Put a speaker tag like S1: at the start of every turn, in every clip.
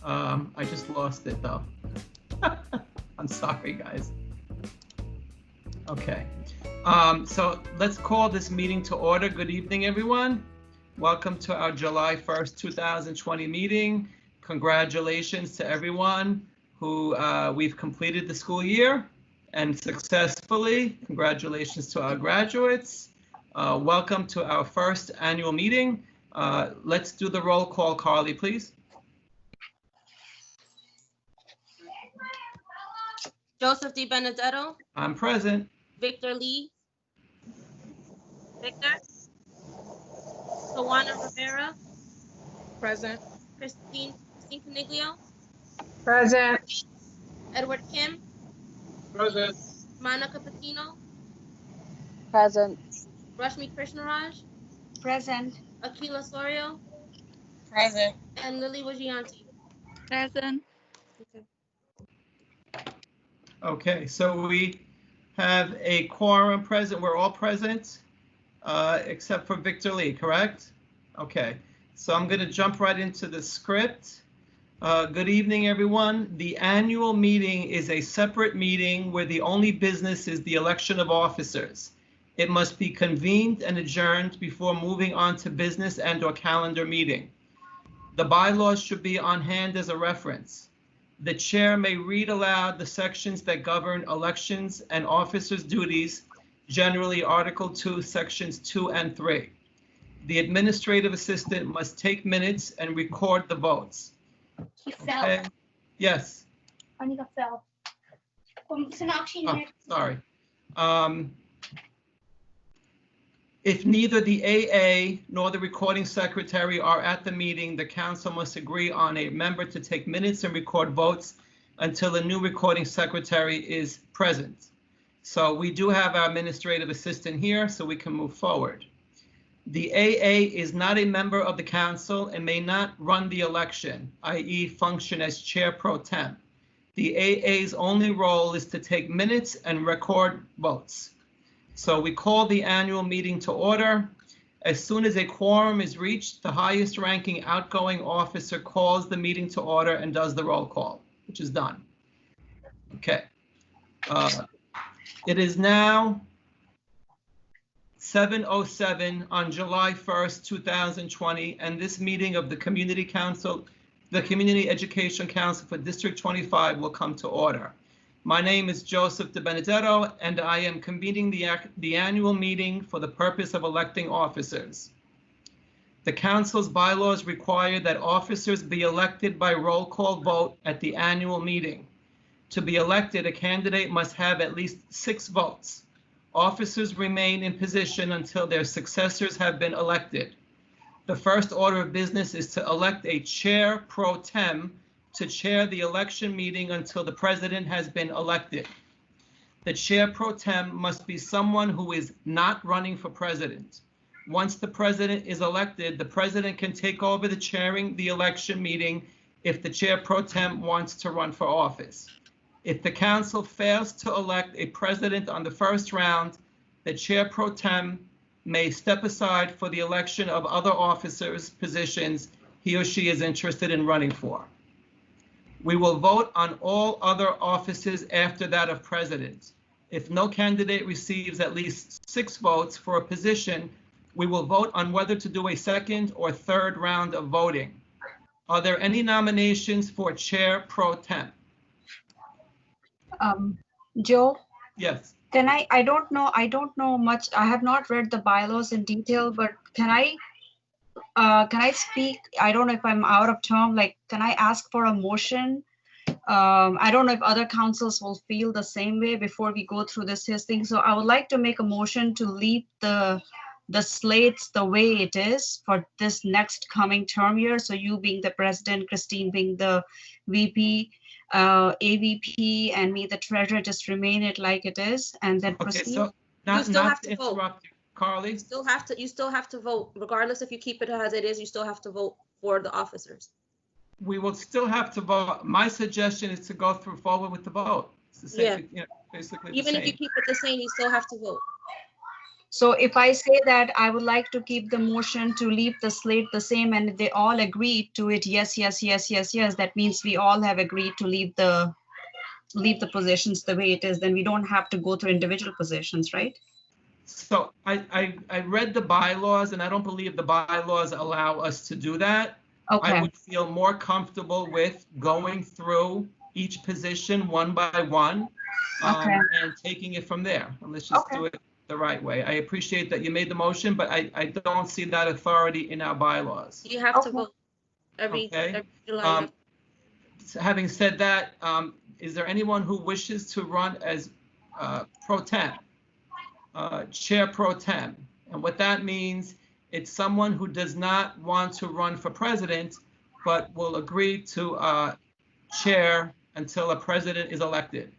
S1: I just lost it though. I'm sorry, guys. Okay. So let's call this meeting to order. Good evening, everyone. Welcome to our July 1st, 2020 meeting. Congratulations to everyone who we've completed the school year and successfully. Congratulations to our graduates. Welcome to our first annual meeting. Let's do the roll call, Carly, please.
S2: Joseph D. Benedetto.
S1: I'm present.
S2: Victor Lee. Victor. Tawana Rivera.
S3: Present.
S2: Christine Caniglio.
S3: Present.
S2: Edward Kim.
S3: Present.
S2: Monica Patino.
S4: Present.
S2: Rashmi Krishnaraj.
S4: Present.
S2: Akila Sorio.
S3: Present.
S2: And Lily Wajianti.
S4: Present.
S2: Okay.
S1: Okay, so we have a quorum present. We're all present, except for Victor Lee, correct? Okay, so I'm going to jump right into the script. Good evening, everyone. The annual meeting is a separate meeting where the only business is the election of officers. It must be convened and adjourned before moving on to business and/or calendar meeting. The bylaws should be on hand as a reference. The chair may read aloud the sections that govern elections and officers' duties, generally Article 2, Sections 2 and 3. The administrative assistant must take minutes and record the votes.
S5: He fell.
S1: Okay. Yes.
S5: Anika fell.
S1: Oh, sorry. If neither the AA nor the recording secretary are at the meeting, the council must agree on a member to take minutes and record votes until a new recording secretary is present. So we do have our administrative assistant here, so we can move forward. The AA is not a member of the council and may not run the election, i.e. function as chair pro tem. The AA's only role is to take minutes and record votes. So we call the annual meeting to order. As soon as a quorum is reached, the highest ranking outgoing officer calls the meeting to order and does the roll call, which is done. Okay. It is now 7:07 on July 1st, 2020, and this meeting of the Community Council, the Community Education Council for District 25 will come to order. My name is Joseph De Benedetto, and I am convening the annual meeting for the purpose of electing officers. The council's bylaws require that officers be elected by roll call vote at the annual meeting. To be elected, a candidate must have at least 6 votes. Officers remain in position until their successors have been elected. The first order of business is to elect a chair pro tem to chair the election meeting until the president has been elected. The chair pro tem must be someone who is not running for president. Once the president is elected, the president can take over the chairing the election meeting if the chair pro tem wants to run for office. If the council fails to elect a president on the first round, the chair pro tem may step aside for the election of other officers' positions he or she is interested in running for. We will vote on all other offices after that of president. If no candidate receives at least 6 votes for a position, we will vote on whether to do a second or third round of voting. Are there any nominations for chair pro tem?
S4: Joe,
S1: Yes.
S4: can I don't know much. I have not read the bylaws in detail, but can I speak? I don't know if I'm out of term. Like, can I ask for a motion? I don't know if other councils will feel the same way before we go through this thing. So I would like to make a motion to leave the slates the way it is for this next coming term year. So you being the president, Christine being the VP, AVP, and me the treasurer, just remain it like it is, and then
S1: Okay,
S4: proceed.
S1: so
S2: You still
S1: not
S2: have
S1: to
S2: to vote.
S1: interrupt you, Carly.
S2: You still have to vote, regardless if you keep it as it is. You still have to vote for the officers.
S1: We will still have to vote. My suggestion is to go forward with the vote. It's the same,
S2: Yeah.
S1: you know, basically the
S2: Even if you
S1: same.
S2: keep it the same, you still have to vote.
S4: So if I say that I would like to keep the motion to leave the slate the same and they all agree to it, yes, yes, yes, yes, yes, that means we all have agreed to leave the positions the way it is, then we don't have to go through individual positions, right?
S1: So I read the bylaws, and I don't believe the bylaws allow us to do that. I
S4: Okay,
S1: would feel more comfortable with going through each position one by one,
S4: Okay.
S1: and taking it from there. And let's just
S4: Okay.
S1: do it the right way. I appreciate that you made the motion, but I don't see that authority in our bylaws.
S2: You have to
S4: Okay.
S2: vote every
S1: Okay.
S2: July. You have-
S1: Having said that, is there anyone who wishes to run as pro tem, chair pro tem? And what that means, it's someone who does not want to run for president, but will agree to chair until a president is elected.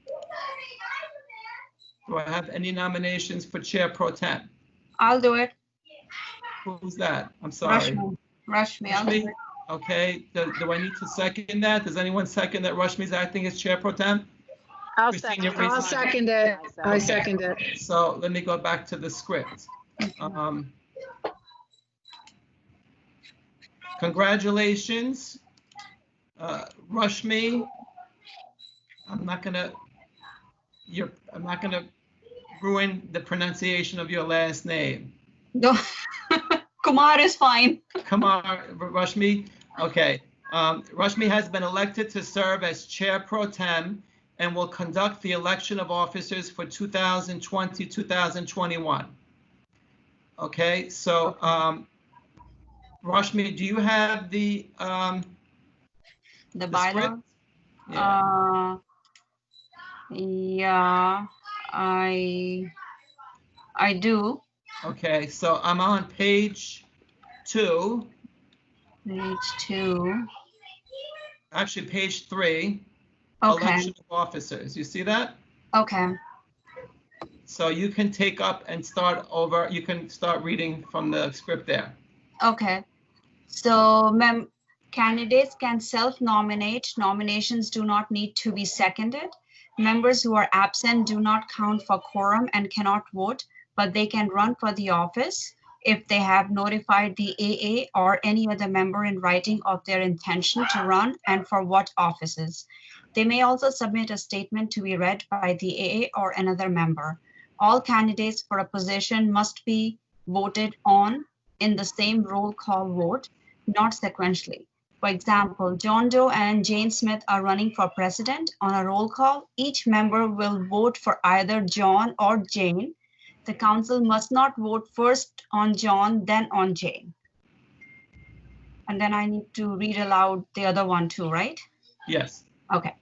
S1: Do I have any nominations for chair pro tem?
S4: I'll do it.
S1: Who's that? I'm sorry.
S4: Rush me, I'll do
S1: Rashmi?
S4: it.
S1: Okay, do I need to second that? Does anyone second that Rashmi's acting as chair pro tem?
S3: I'll
S1: Christine,
S3: second.
S1: you're raising-
S3: I'll second it. I second it.
S1: So let me go back to the script. Congratulations, Rashmi. I'm not gonna ruin the pronunciation of your last name.
S4: No, Kumar is fine.
S1: Come on, Rashmi. Okay. Rashmi has been elected to serve as chair pro tem and will conduct the election of officers for 2020, 2021. Okay, so Rashmi, do you have the
S4: bylaw?
S1: script? Yeah.
S4: Yeah, I do.
S1: Okay, so I'm on page 2,
S4: Page 2.
S1: actually page 3,
S4: Okay,
S1: election of officers. You see that?
S4: okay,
S1: So you can take up and start over. You can start reading from the script there.
S4: okay. So candidates can self-nominate. Nominations do not need to be seconded. Members who are absent do not count for quorum and cannot vote, but they can run for the office if they have notified the AA or any other member in writing of their intention to run and for what offices. They may also submit a statement to be read by the AA or another member. All candidates for a position must be voted on in the same roll call vote, not sequentially. For example, John Doe and Jane Smith are running for president. On a roll call, each member will vote for either John or Jane. The council must not vote first on John, then on Jane. And then I need to read aloud the other one too, right?
S1: Yes.
S4: Okay.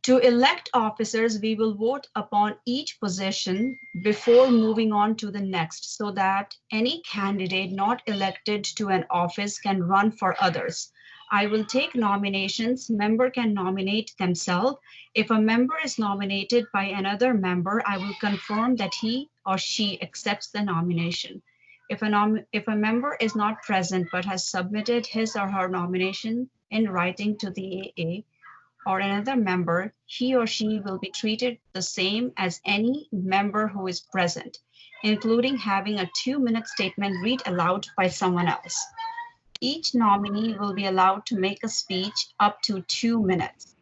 S4: To elect officers, we will vote upon each position before moving on to the next, so that any candidate not elected to an office can run for others. I will take nominations. Member can nominate themselves. If a member is nominated by another member, I will confirm that he or she accepts the nomination. If a member is not present but has submitted his or her nomination in writing to the AA, or another member, he or she will be treated the same as any member who is present, including having a 2-minute statement read aloud by someone else. Each nominee will be allowed to make a speech up to 2 minutes.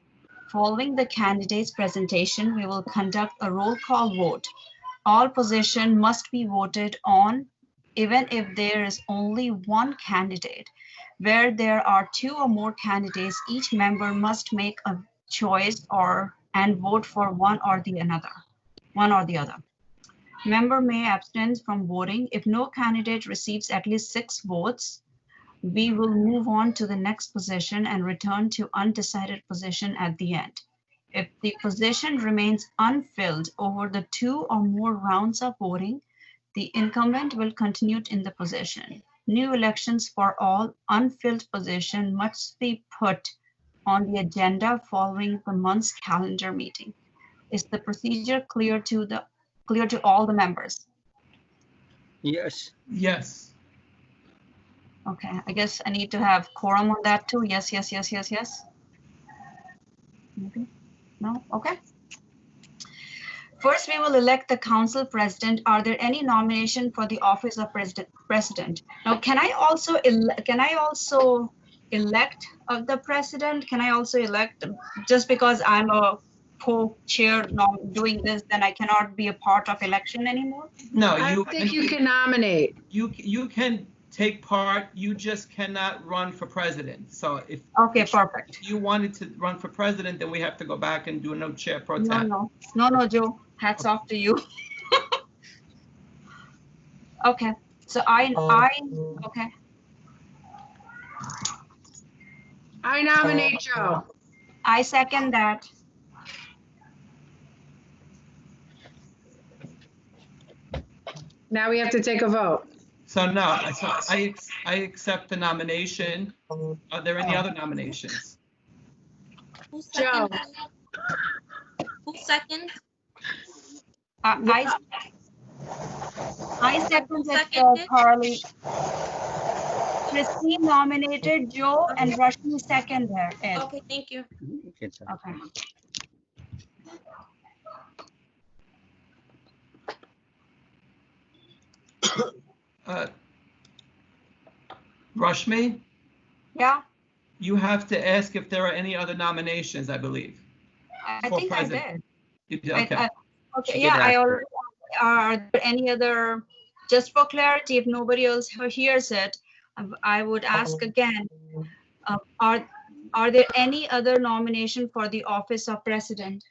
S4: Following the candidate's presentation, we will conduct a roll call vote. All positions must be voted on, even if there is only one candidate. Where there are 2 or more candidates, each member must make a choice and vote for one or the other. Member may abstain from voting. If no candidate receives at least 6 votes, we will move on to the next position and return to undecided position at the end. If the position remains unfilled over the 2 or more rounds of voting, the incumbent will continue in the position. New elections for all unfilled positions must be put on the agenda following the month's calendar meeting. Is the procedure clear to all the members?
S6: Yes.
S1: Yes.
S4: Okay, I guess I need to have quorum on that too. Yes, yes, yes, yes, yes. Okay. No, okay. First, we will elect the council president. Are there any nomination for the office of president? Now, can I also elect the president? Can I also elect, just because I'm a co-chair now doing this, then I cannot be a part of election anymore?
S1: No,
S3: I think you can nominate.
S1: You can take part, you just cannot run for president. So if
S4: Okay, perfect.
S1: you wanted to run for president, then we have to go back and do no chair pro
S4: No,
S1: tem.
S4: no, Joe, hats off to you. Okay, so okay.
S3: I nominate Joe.
S4: I second that.
S3: Now we have to take a vote.
S1: So no, so I accept the nomination. Are there any other nominations?
S2: Who
S3: Joe.
S2: second? Who second?
S4: I second it,
S2: Seconded?
S4: Carly. Christine nominated Joe and Rashmi seconded it.
S2: Okay, thank you.
S6: It's,
S4: Okay.
S1: Rashmi,
S4: Yeah,
S1: you have to ask if there are any other nominations, I believe.
S4: I
S1: For
S4: think I
S1: president.
S4: did.
S1: You did, okay.
S4: Okay,
S6: She
S4: yeah,
S6: did
S4: I
S6: ask.
S4: already, are there any other, just for clarity, if nobody else hears it, I would ask again, are there any other nomination for the office of president?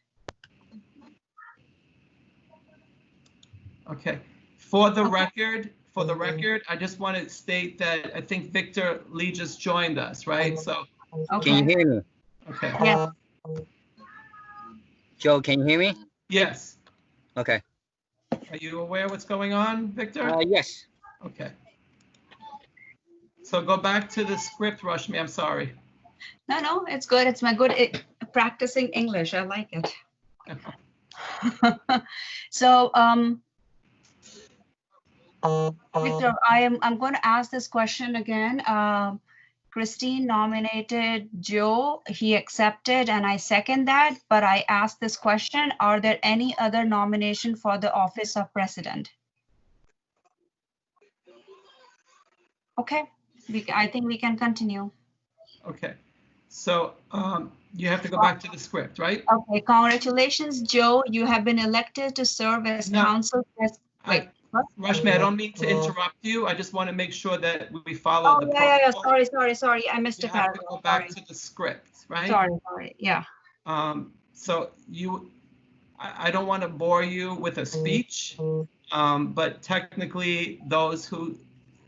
S1: Okay. For the
S4: Okay.
S1: record, I just want to state that I think Victor Lee just joined us, right? So,
S6: Can you
S4: Okay,
S6: hear me?
S1: okay.
S4: yes,
S6: Joe, can you hear me?
S1: Yes.
S6: Okay.
S1: Are you aware what's going on, Victor?
S6: Yes.
S1: Okay. So go back to the script, Rashmi, I'm sorry.
S4: no, it's good, it's my good practicing English, I like it. So, Victor, I'm going to ask this question again. Christine nominated Joe, he accepted, and I second that, but I asked this question, are there any other nomination for the office of president? Okay, I think we can continue.
S1: Okay. So you have to go back to the script, right?
S4: Okay, congratulations, Joe. You have been elected to serve as
S1: No.
S4: council president. Wait, what?
S1: Rashmi, I don't mean to interrupt you. I just want to make sure that we follow
S4: Oh,
S1: the
S4: yeah,
S1: protocol.
S4: sorry. I missed
S1: You
S4: a
S1: have to
S4: paragraph.
S1: go back
S4: Sorry,
S1: to the script, right?
S4: sorry, yeah.
S1: So I don't want to bore you with a speech, but technically those who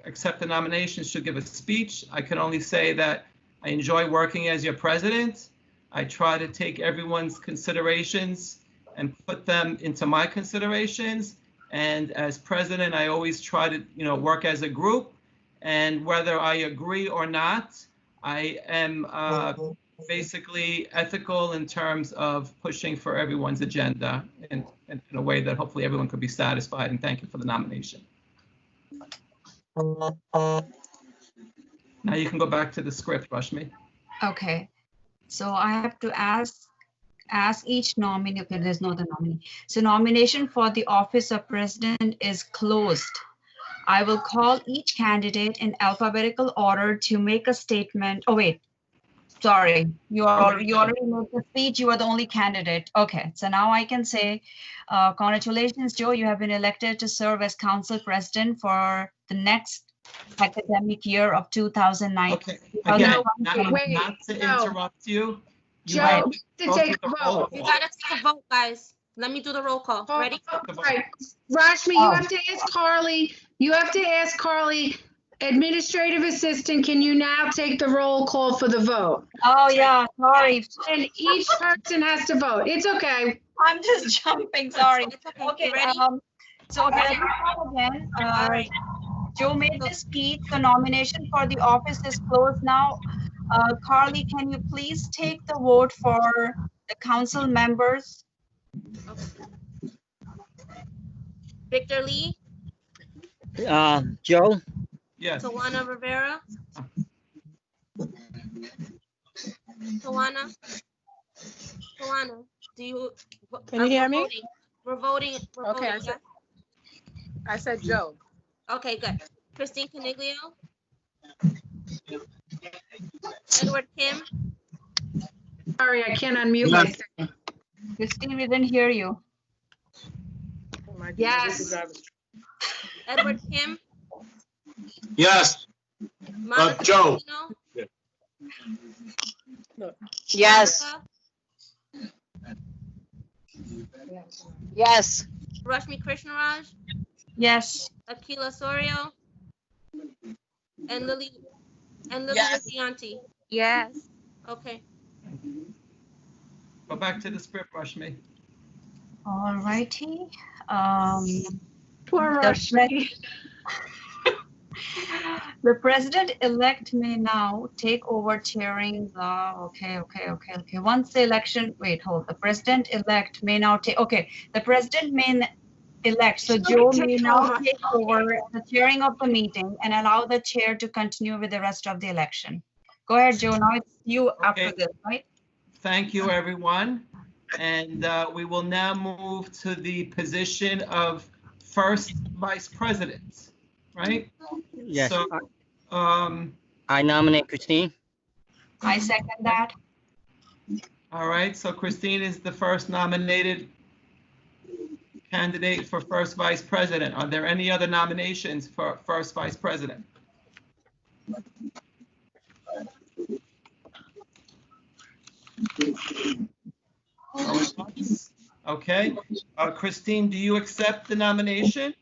S1: accept the nomination should give a speech. I can only say that I enjoy working as your president. I try to take everyone's considerations and put them into my considerations. And as president, I always try to, work as a group. And whether I agree or not, I am basically ethical in terms of pushing for everyone's agenda in a way that hopefully everyone could be satisfied. And thank you for the nomination. Now you can go back to the script, Rashmi.
S4: Okay, so I have to ask each nominee. Okay, there's no other nominee. So nomination for the office of president is closed. I will call each candidate in alphabetical order to make a statement. Oh, wait. Sorry, you already made the speech. You are the only candidate. Okay, so now I can say, congratulations, Joe. You have been elected to serve as council president for the next academic year of 2009.
S1: Okay, again,
S3: Wait,
S1: not to
S3: no.
S1: interrupt you. You
S3: Joe,
S1: have
S3: to
S1: go
S3: take
S1: through
S3: a
S1: the roll
S3: vote.
S2: You
S1: call.
S2: gotta take a vote, guys. Let me do the roll call. Ready?
S3: Right. Rashmi, you have to ask Carly, administrative assistant, can you now take the roll call for the vote?
S4: Oh, yeah, sorry.
S3: And each person has to vote. It's okay.
S4: I'm just jumping, sorry.
S2: It's okay.
S4: Okay,
S2: You ready?
S4: so okay, let me start again.
S2: All right.
S4: Joe made the speech. The nomination for the office is closed now. Carly, can you please take the vote for the council members?
S2: Victor Lee,
S6: Joe,
S1: Yes.
S2: Tawana Rivera. Tawana, do you?
S7: Can you hear me?
S2: voting. We're voting,
S7: Okay, I
S2: yes?
S7: said, I said Joe.
S2: Okay, good. Christine Caniglio? Edward Kim?
S3: Sorry, I can't unmute myself.
S4: Christine, we didn't hear you.
S3: Yes.
S2: Edward Kim?
S8: Yes.
S2: Monica
S8: Joe.
S2: Patino?
S9: Yes.
S2: Monica?
S9: Yes.
S2: Rashmi Krishnaraj?
S4: Yes.
S2: Akila Sorio? And Lily
S9: Yes.
S2: Vigianti?
S9: Yes.
S2: Okay.
S1: Go back to the script, Rashmi.
S4: All righty.
S3: Poor
S4: The
S3: Rashmi.
S4: The president-elect may now take over chairing the, okay. Once the election, wait, hold, the president-elect may now take, okay, the president may elect, so Joe may now take over the chairing of the meeting and allow the chair to continue with the rest of the election. Go ahead, Joe, now it's you after
S1: Okay.
S4: this, right?
S1: Thank you, everyone. And we will now move to the position of first vice president, right?
S6: Yes.
S1: So,
S6: I nominate Christine.
S4: I second that.
S1: all right, so Christine is the first nominated candidate for first vice president. Are there any other nominations for first vice president? Okay, Christine, do you accept the nomination?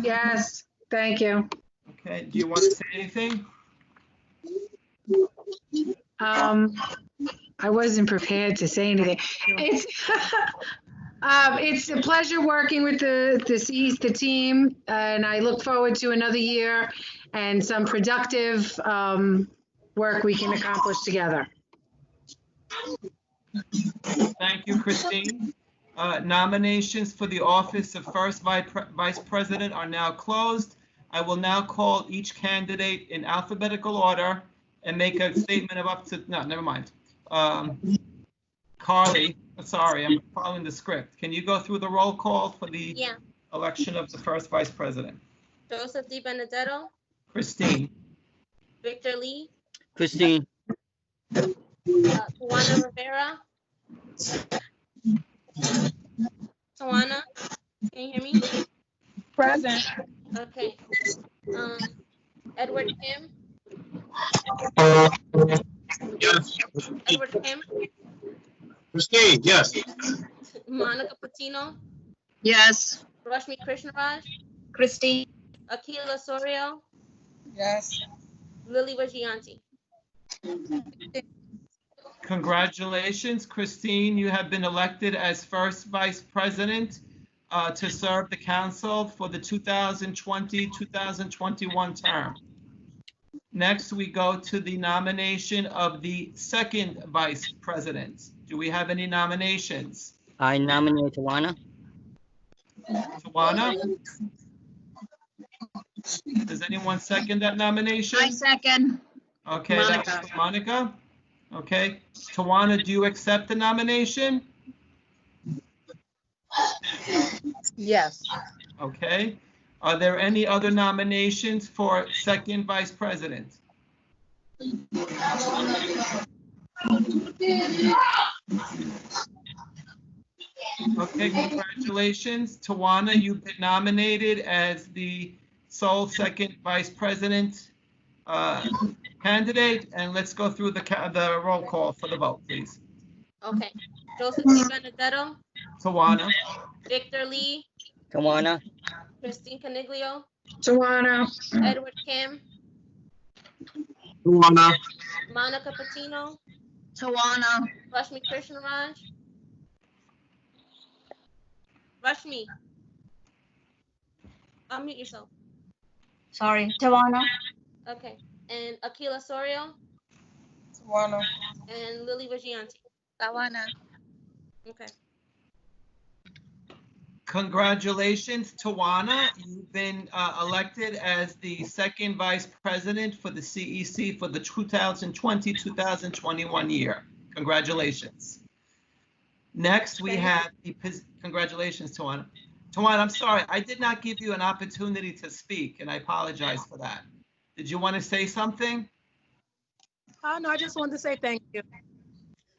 S3: Yes, thank you.
S1: Okay, do you want to say anything?
S3: I wasn't prepared to say anything. It's a pleasure working with the team, and I look forward to another year and some productive work we can accomplish together.
S1: Thank you, Christine. Nominations for the office of first vice president are now closed. I will now call each candidate in alphabetical order and make a statement of up to, no, never mind. Carly, sorry, I'm following the script. Can you go through the roll call for the
S2: Yeah.
S1: election of the first vice president?
S2: Joseph Di Benedetto?
S1: Christine,
S2: Victor Lee?
S6: Christine.
S2: Tawana Rivera? Tawana, can you hear me?
S7: Present.
S2: Okay. Edward Kim?
S8: Yes.
S2: Edward Kim?
S8: Christine, yes.
S2: Monica Patino?
S9: Yes.
S2: Rashmi Krishnaraj?
S4: Christine,
S2: Akila Sorio?
S7: Yes.
S2: Lily Vigianti?
S1: congratulations, Christine. You have been elected as first vice president to serve the council for the 2020-2021 term. Next, we go to the nomination of the second vice president. Do we have any nominations?
S6: I nominate Tawana.
S1: Tawana? Does anyone second that nomination?
S9: I second.
S1: Okay, that's Monica. Okay, Tawana, do you accept the nomination?
S7: Yes.
S1: Okay. Are there any other nominations for second vice president? Okay, congratulations. Tawana, you've been nominated as the sole second vice president candidate, and let's go through the roll call for the vote, please.
S2: Okay. Joseph Di Benedetto,
S1: Tawana,
S2: Victor Lee,
S6: Tawana.
S2: Christine Caniglio,
S3: Tawana.
S2: Edward Kim,
S8: Tawana,
S2: Monica Patino,
S9: Tawana.
S2: Rashmi Krishnaraj. Rashmi, unmute yourself.
S4: sorry, Tawana,
S2: Okay. And Akila Sorio
S7: Tawana.
S2: and Lily Vigianti.
S9: Tawana.
S2: Okay.
S1: congratulations, Tawana. You've been elected as the second vice president for the CEC for the 2020-2021 year. Congratulations. Next, we
S2: Okay.
S1: have congratulations, Tawana. Tawana, I'm sorry, I did not give you an opportunity to speak, and I apologize for that. Did you want to say something?
S10: No, I just wanted to say thank you.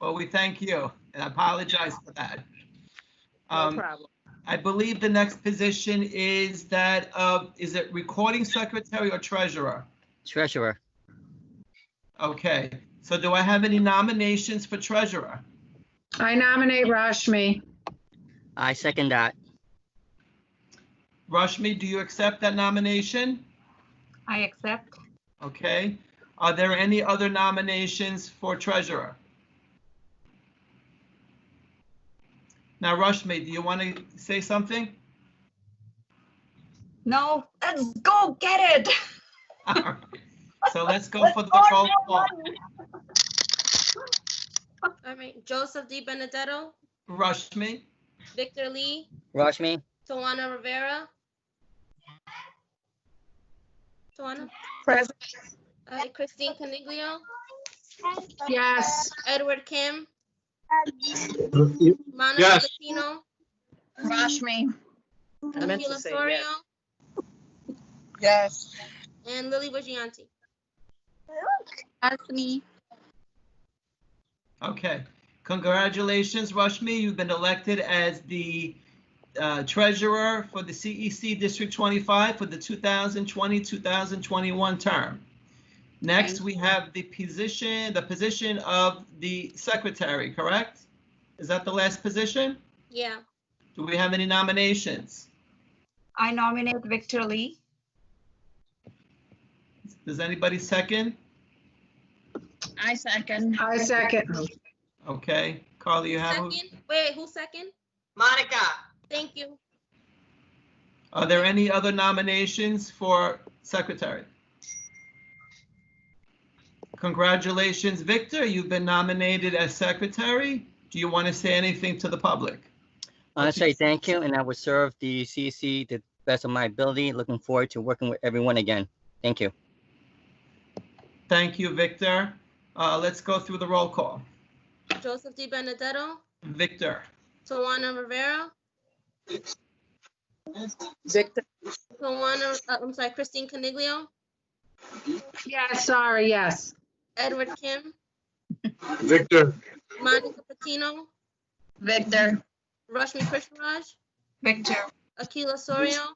S1: Well, we thank you, and I apologize for that.
S10: No problem.
S1: I believe the next position is that of, is it recording secretary or treasurer?
S6: Treasurer.
S1: Okay, so do I have any nominations for treasurer?
S3: I nominate Rashmi.
S6: I second that.
S1: Rashmi, do you accept that nomination?
S4: I accept.
S1: Okay. Are there any other nominations for treasurer? Now, Rashmi, do you want to say something?
S4: No, let's go get it.
S1: All right. So let's go for the roll call.
S2: All right, Joseph D. Benedetto,
S1: Rashmi,
S2: Victor Lee,
S6: Rashmi.
S2: Tawana Rivera. Tawana?
S7: Present.
S2: Christine Caniglio,
S3: Yes.
S2: Edward Kim, Monica
S8: Yes.
S2: Patino,
S9: Rashmi.
S10: I meant to
S2: Akila
S10: say
S2: Sorio,
S10: yes.
S7: Yes.
S2: and Lily Wajianti.
S9: That's me.
S1: okay. Congratulations, Rashmi. You've been elected as the treasurer for the CEC District 25 for the 2020-2021 term. Next, we have the position of the secretary, correct? Is that the last position?
S2: Yeah.
S1: Do we have any nominations?
S4: I nominate Victor Lee.
S1: Does anybody second?
S9: I second.
S3: I second.
S1: Okay, Carly, you have,
S2: Second? Wait, who's second?
S7: Monica.
S2: Thank you.
S1: are there any other nominations for secretary? Congratulations, Victor. You've been nominated as secretary. Do you want to say anything to the public?
S6: I want to say thank you, and I will serve the CC to the best of my ability. Looking forward to working with everyone again. Thank you.
S1: Thank you, Victor. Let's go through the roll call.
S2: Joseph D. Benedetto,
S1: Victor,
S2: Tawana Rivera,
S10: Victor,
S2: Christine Caniglio,
S3: Yes, sorry, yes.
S2: Edward Kim,
S8: Victor.
S2: Monica Patino,
S9: Victor.
S2: Rashmi Krishnaraj,
S4: Victor.
S2: Akila Sorio,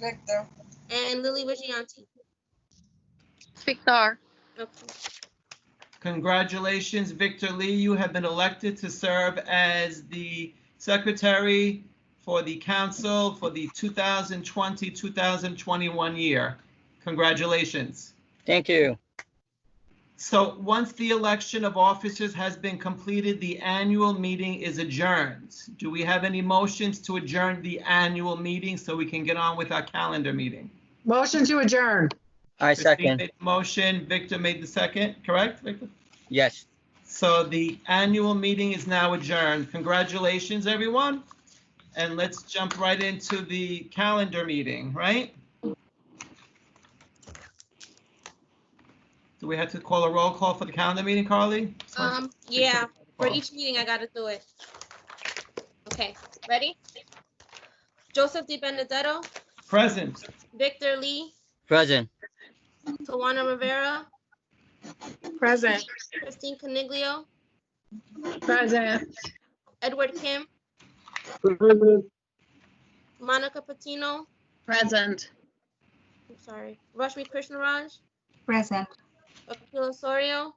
S7: Victor.
S2: and Lily Wajianti.
S9: Victor.
S2: Okay.
S1: congratulations, Victor Lee. You have been elected to serve as the secretary for the council for the 2020-2021 year. Congratulations.
S6: Thank you.
S1: So once the election of officers has been completed, the annual meeting is adjourned. Do we have any motions to adjourn the annual meeting so we can get on with our calendar meeting?
S3: Motion to adjourn.
S6: I
S1: Christine
S6: second.
S1: made the motion, Victor made the second, correct, Victor?
S6: Yes.
S1: So the annual meeting is now adjourned. Congratulations, everyone. And let's jump right into the calendar meeting, right? Do we have to call a roll call for the calendar meeting, Carly?
S2: Yeah, for each meeting I gotta do it. Okay, ready? Joseph D. Benedetto,
S1: Present.
S2: Victor Lee,
S6: Present.
S2: Tawana Rivera,
S10: present.
S2: Christine Caniglio,
S3: Present.
S2: Edward Kim, Monica Patino,
S9: Present.
S2: I'm sorry, Rashmi Krishnaraj,
S4: Present.
S2: Akila Sorio,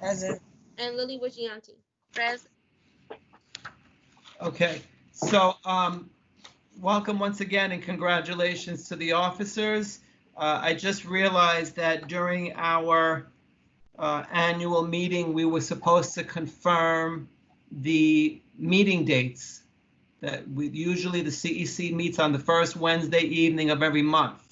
S7: Present.
S2: and Lily Wajianti.
S9: Present.
S1: Okay, so welcome once again and congratulations to the officers. I just realized that during our annual meeting, we were supposed to confirm the meeting dates. That usually the CEC meets on the first Wednesday evening of every month.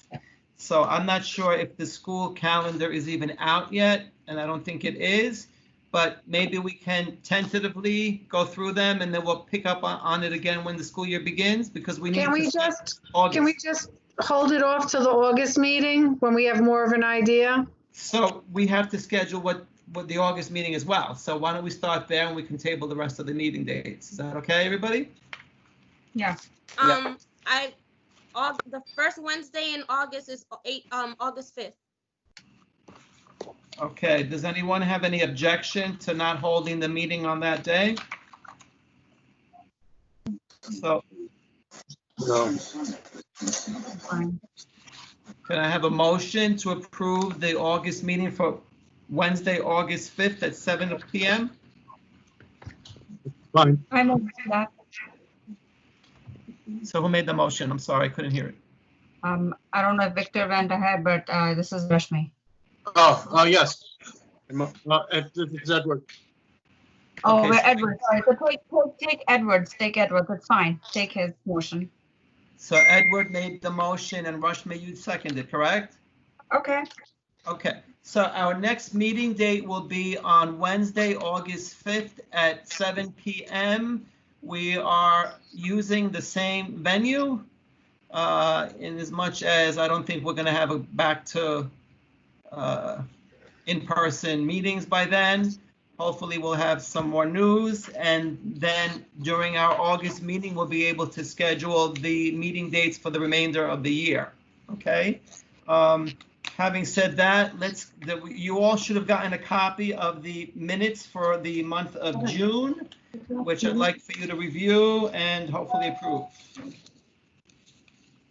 S1: So I'm not sure if the school calendar is even out yet, and I don't think it is, but maybe we can tentatively go through them and then we'll pick up on it again when the school year begins, because we need
S3: Can we
S1: to start
S3: just,
S1: August.
S3: can we just hold it off to the August meeting when we have more of an idea?
S1: So we have to schedule what with the August meeting as well. So why don't we start there and we can table the rest of the meeting dates? Is that okay, everybody?
S4: Yeah.
S2: The first Wednesday in August is August 5th.
S1: Okay, does anyone have any objection to not holding the meeting on that day? So
S8: No.
S4: Fine.
S1: can I have a motion to approve the August meeting for Wednesday, August 5th at 7 p.m.?
S8: Fine.
S4: I'm okay with that.
S1: So who made the motion? I'm sorry, I couldn't hear it.
S4: I don't know if Victor went ahead, but this is Rashmi.
S8: Yes. It's Edward.
S4: Oh,
S1: Okay,
S4: we're
S1: so-
S4: Edward. Sorry. So take Edwards. Take Edwards. It's fine. Take his motion.
S1: So Edward made the motion and Rashmi, you seconded, correct?
S4: Okay.
S1: Okay, so our next meeting date will be on Wednesday, August 5th at 7 p.m. We are using the same venue in as much as I don't think we're going to have a back to in-person meetings by then. Hopefully we'll have some more news, and then during our August meeting, we'll be able to schedule the meeting dates for the remainder of the year, okay? Having said that, you all should have gotten a copy of the minutes for the month of June, which I'd like for you to review and hopefully approve.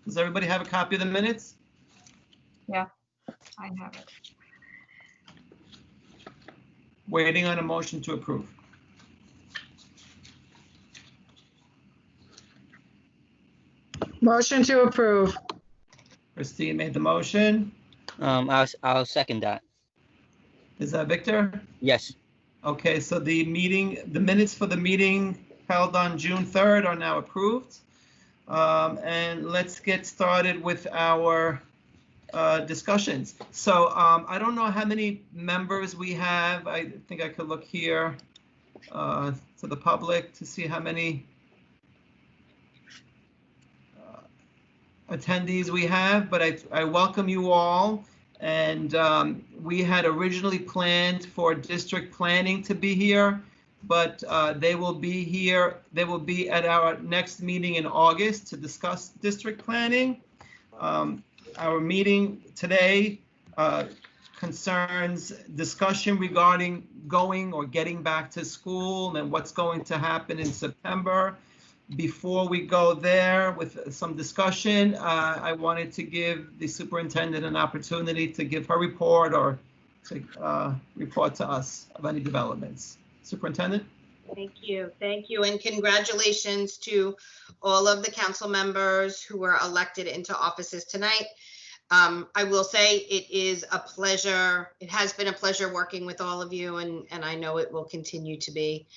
S1: Does everybody have a copy of the minutes?
S4: I have it.
S1: Waiting on a motion to approve.
S3: Motion to approve.
S1: Christine made the motion.
S6: I'll second that.
S1: Is that Victor?
S6: Yes.
S1: Okay, so the minutes for the meeting held on June 3rd are now approved. And let's get started with our discussions. So I don't know how many members we have. I think I could look here to the public to see how many attendees we have, but I welcome you all. And we had originally planned for district planning to be here, but they will be here. They will be at our next meeting in August to discuss district planning. Our meeting today concerns discussion regarding going or getting back to school and what's going to happen in September. Before we go there with some discussion, I wanted to give the superintendent an opportunity to give her report or to report to us of any developments. Superintendent?
S7: Thank you, and congratulations to all of the council members who were elected into offices tonight. I will say it is a pleasure. It has been a pleasure working with all of you, and I know it will continue to be.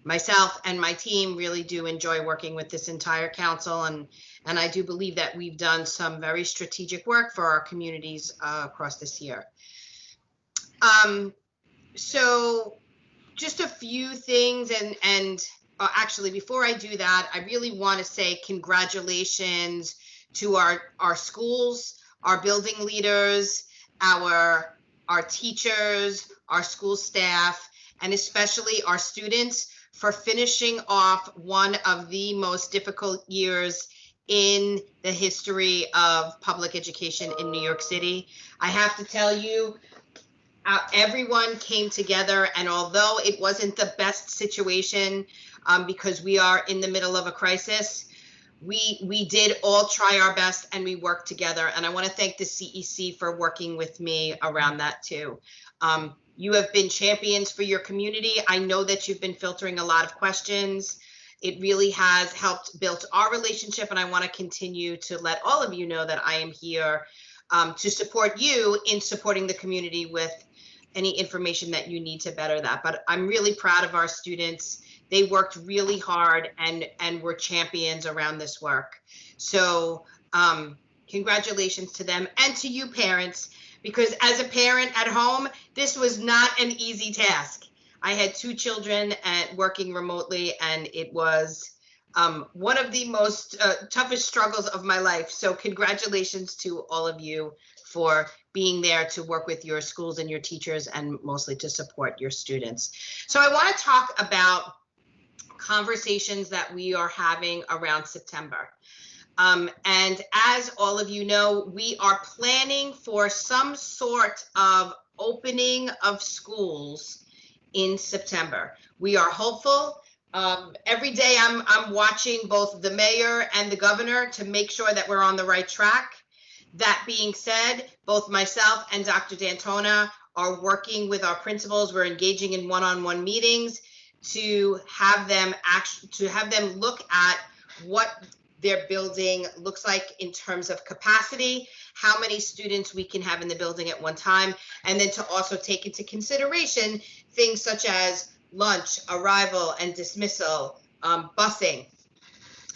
S7: Myself and my team really do enjoy working with this entire council, and I do believe that we've done some very strategic work for our communities across this year. So just a few things, and actually before I do that, I really want to say congratulations to our schools, our building leaders, our teachers, our school staff, and especially our students for finishing off one of the most difficult years in the history of public education in New York City. I have to tell you, everyone came together, and although it wasn't the best situation because we are in the middle of a crisis, we did all try our best and we worked together. And I want to thank the CEC for working with me around that too. You have been champions for your community. I know that you've been filtering a lot of questions. It really has helped build our relationship, and I want to continue to let all of you know that I am here to support you in supporting the community with any information that you need to better that. But I'm really proud of our students. They worked really hard and were champions around this work. So congratulations to them and to you parents, because as a parent at home, this was not an easy task. I had 2 children working remotely, and it was one of the most toughest struggles of my life. So congratulations to all of you for being there to work with your schools and your teachers and mostly to support your students. So I want to talk about conversations that we are having around September. And as all of you know, we are planning for some sort of opening of schools in September. We are hopeful. Every day I'm watching both the mayor and the governor to make sure that we're on the right track. That being said, both myself and Dr. D'Antona are working with our principals. We're engaging in one-on-one meetings to have them look at what their building looks like in terms of capacity, how many students we can have in the building at one time, and then to also take into consideration things such as lunch, arrival, and dismissal, busing.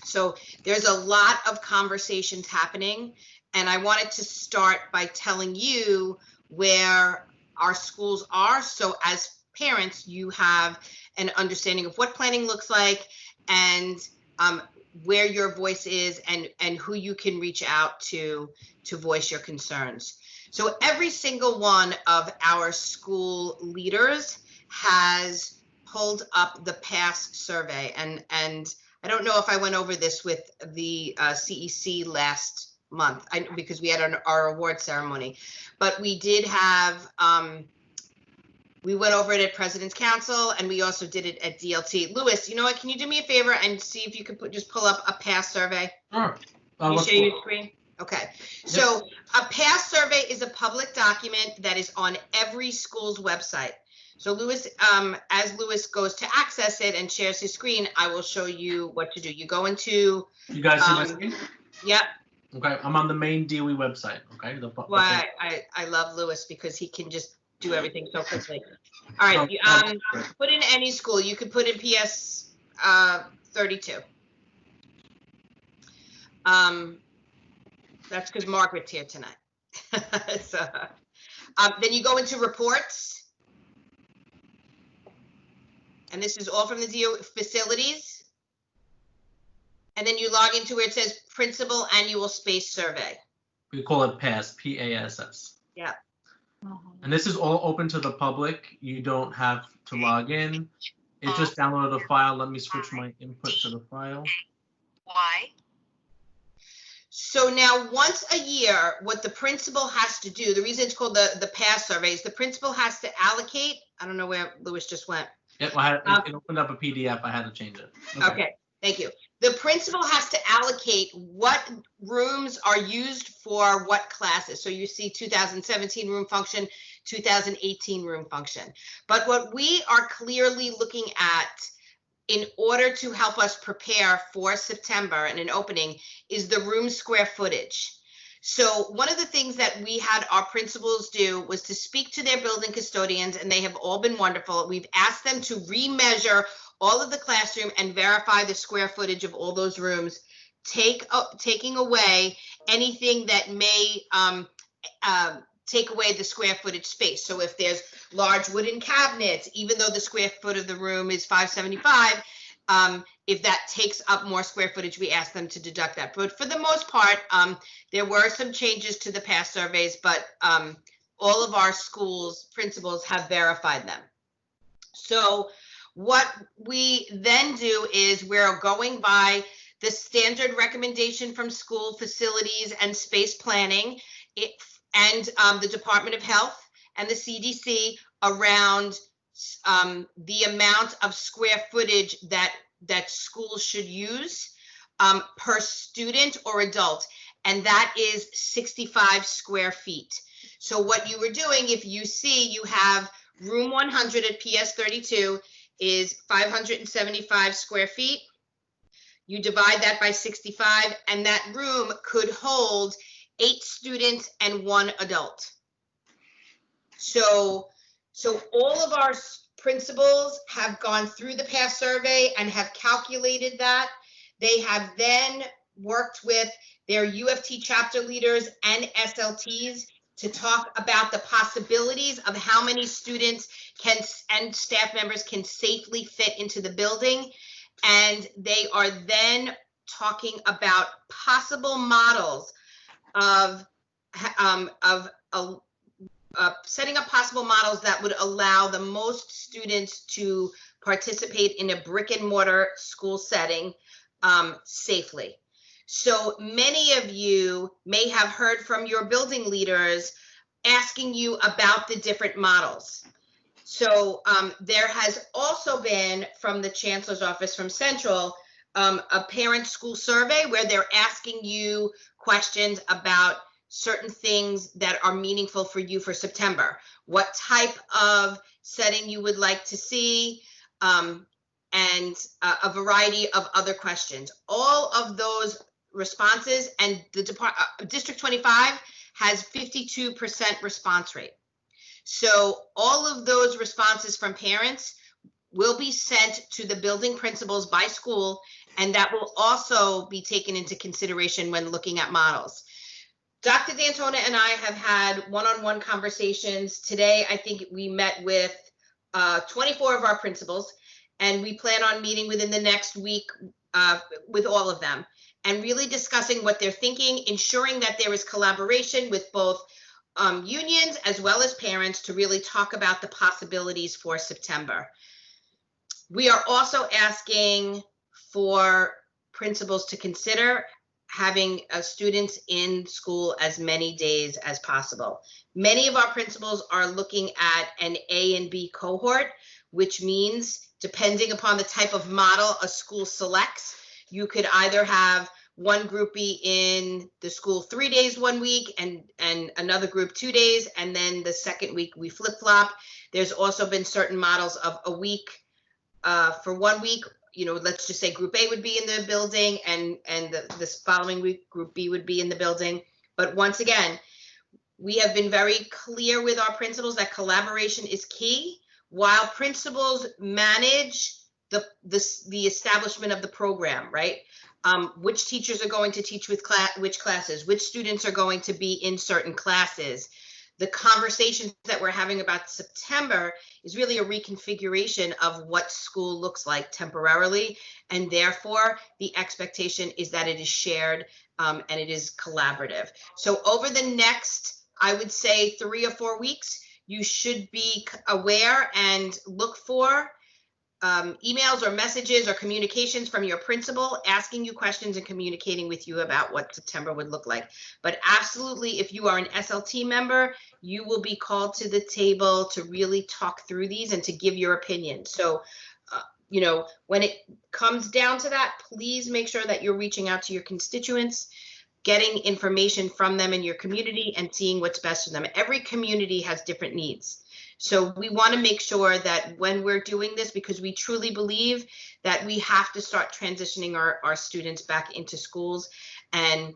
S7: So there's a lot of conversations happening, and I wanted to start by telling you where our schools are, so as parents, you have an understanding of what planning looks like and where your voice is and who you can reach out to voice your concerns. So every single one of our school leaders has pulled up the PASS survey. And I don't know if I went over this with the CEC last month because we had our award ceremony, but we did have, we went over it at President's Council, and we also did it at DLT. Louis, you know what? Can you do me a favor and see if you could just pull up a PASS survey?
S8: Sure.
S7: Can you share your screen? Okay. So a PASS survey is a public document that is on every school's website. So Louis, as Louis goes to access it and shares his screen, I will show you what to do. You go into.
S11: You guys see my screen?
S7: Yep.
S11: Okay, I'm on the main DOE website. Okay.
S7: Well, I love Louis because he can just do everything so quickly. All right, put in any school. You could put in PS 32. That's because Margaret's here tonight. So, then you go into reports. And this is all from the DO facilities. And then you log into where it says Principal Annual Space Survey.
S11: We call it PASS, P-A-S-S.
S7: Yeah.
S11: And this is all open to the public. You don't have to log in. It just downloaded a file. Let me switch my input to the file.
S7: Why? So now once a year, what the principal has to do, the reason it's called the PASS survey is the principal has to allocate, I don't know where Louis just went.
S11: Yep, it opened up a PDF. I had to change it.
S7: Okay, thank you. The principal has to allocate what rooms are used for what classes. So you see 2017 room function, 2018 room function. But what we are clearly looking at in order to help us prepare for September and an opening is the room square footage. So one of the things that we had our principals do was to speak to their building custodians, and they have all been wonderful. We've asked them to remeasure all of the classroom and verify the square footage of all those rooms, taking away anything that may take away the square footage space. So if there's large wooden cabinets, even though the square foot of the room is 575, if that takes up more square footage, we ask them to deduct that. But for the most part, there were some changes to the PASS surveys, but all of our schools' principals have verified them. So what we then do is we're going by the standard recommendation from school facilities and space planning and the Department of Health and the CDC around the amount of square footage that schools should use per student or adult, and that is 65 square feet. So what you were doing, if you see you have room 100 at PS 32 is 575 square feet. You divide that by 65, and that room could hold 8 students and 1 adult. So all of our principals have gone through the PASS survey and have calculated that. They have then worked with their UFT chapter leaders and SLTs to talk about the possibilities of how many students and staff members can safely fit into the building. And they are then talking about possible models of setting up possible models that would allow the most students to participate in a brick and mortar school setting safely. So many of you may have heard from your building leaders asking you about the different models. So there has also been, from the Chancellor's Office, from Central, a parent school survey where they're asking you questions about certain things that are meaningful for you for September. What type of setting you would like to see, and a variety of other questions. All of those responses, and the District 25 has 52% response rate. So all of those responses from parents will be sent to the building principals by school, and that will also be taken into consideration when looking at models. Dr. D'Antona and I have had one-on-one conversations. Today, I think we met with 24 of our principals, and we plan on meeting within the next week with all of them and really discussing what they're thinking, ensuring that there is collaboration with both unions as well as parents to really talk about the possibilities for September. We are also asking for principals to consider having students in school as many days as possible. Many of our principals are looking at an A and B cohort, which means depending upon the type of model a school selects, you could either have one group be in the school 3 days 1 week and another group 2 days, and then the second week we flip-flop. There's also been certain models of a week for 1 week. You know, let's just say group A would be in the building and this following week group B would be in the building. But once again, we have been very clear with our principals that collaboration is key, while principals manage the establishment of the program, right? Which teachers are going to teach with which classes, which students are going to be in certain classes. The conversations that we're having about September is really a reconfiguration of what school looks like temporarily, and therefore the expectation is that it is shared and it is collaborative. So over the next, I would say 3 or 4 weeks, you should be aware and look for emails or messages or communications from your principal asking you questions and communicating with you about what September would look like. But absolutely, if you are an SLT member, you will be called to the table to really talk through these and to give your opinion. So, you know, when it comes down to that, please make sure that you're reaching out to your constituents, getting information from them in your community and seeing what's best for them. Every community has different needs. So we want to make sure that when we're doing this, because we truly believe that we have to start transitioning our students back into schools and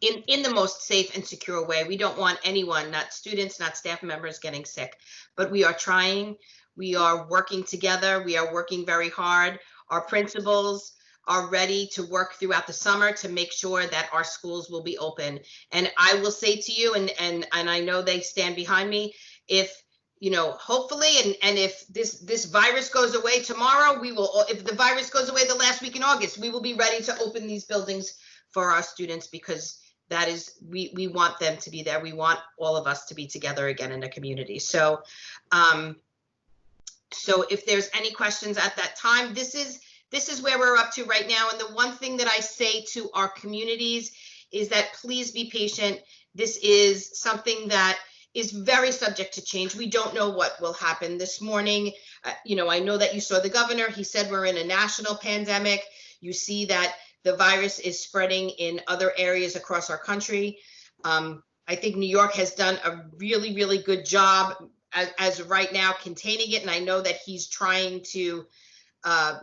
S7: in the most safe and secure way. We don't want anyone, not students, not staff members, getting sick, but we are trying. We are working together. We are working very hard. Our principals are ready to work throughout the summer to make sure that our schools will be open. And I will say to you, and I know they stand behind me, if you know, hopefully, and if this virus goes away tomorrow, we will, if the virus goes away the last week in August, we will be ready to open these buildings for our students, because that is, we want them to be there. We want all of us to be together again in a community. So, so if there's any questions at that time, this is where we're up to right now. And the one thing that I say to our communities is that please be patient. This is something that is very subject to change. We don't know what will happen. This morning, you know, I know that you saw the governor. He said we're in a national pandemic. You see that the virus is spreading in other areas across our country. I think New York has done a really, really good job as of right now containing it. And I know that he's trying to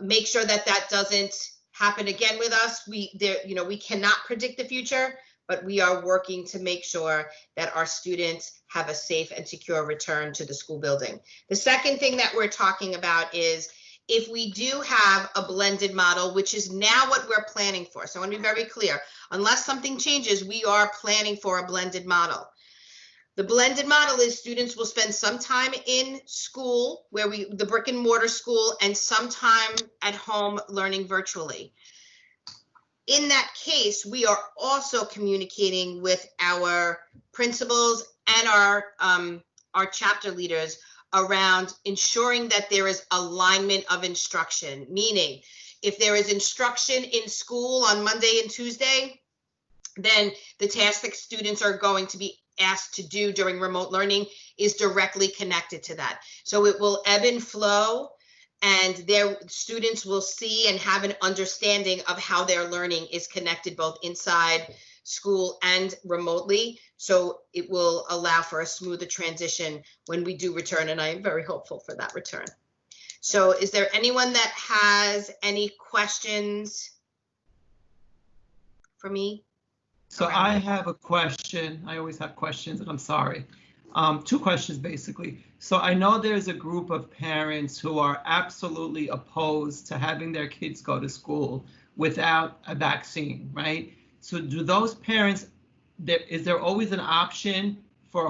S7: make sure that that doesn't happen again with us. You know, we cannot predict the future, but we are working to make sure that our students have a safe and secure return to the school building. The second thing that we're talking about is if we do have a blended model, which is now what we're planning for. So I want to be very clear, unless something changes, we are planning for a blended model. The blended model is students will spend some time in school, the brick and mortar school, and some time at home learning virtually. In that case, we are also communicating with our principals and our chapter leaders around ensuring that there is alignment of instruction, meaning if there is instruction in school on Monday and Tuesday, then the task that students are going to be asked to do during remote learning is directly connected to that. So it will ebb and flow, and their students will see and have an understanding of how their learning is connected both inside school and remotely. So it will allow for a smoother transition when we do return, and I am very hopeful for that return. So is there anyone that has any questions for me?
S1: So I have a question. I always have questions, and I'm sorry. Two questions, basically. So I know there's a group of parents who are absolutely opposed to having their kids go to school without a vaccine, right? So do those parents, is there always an option for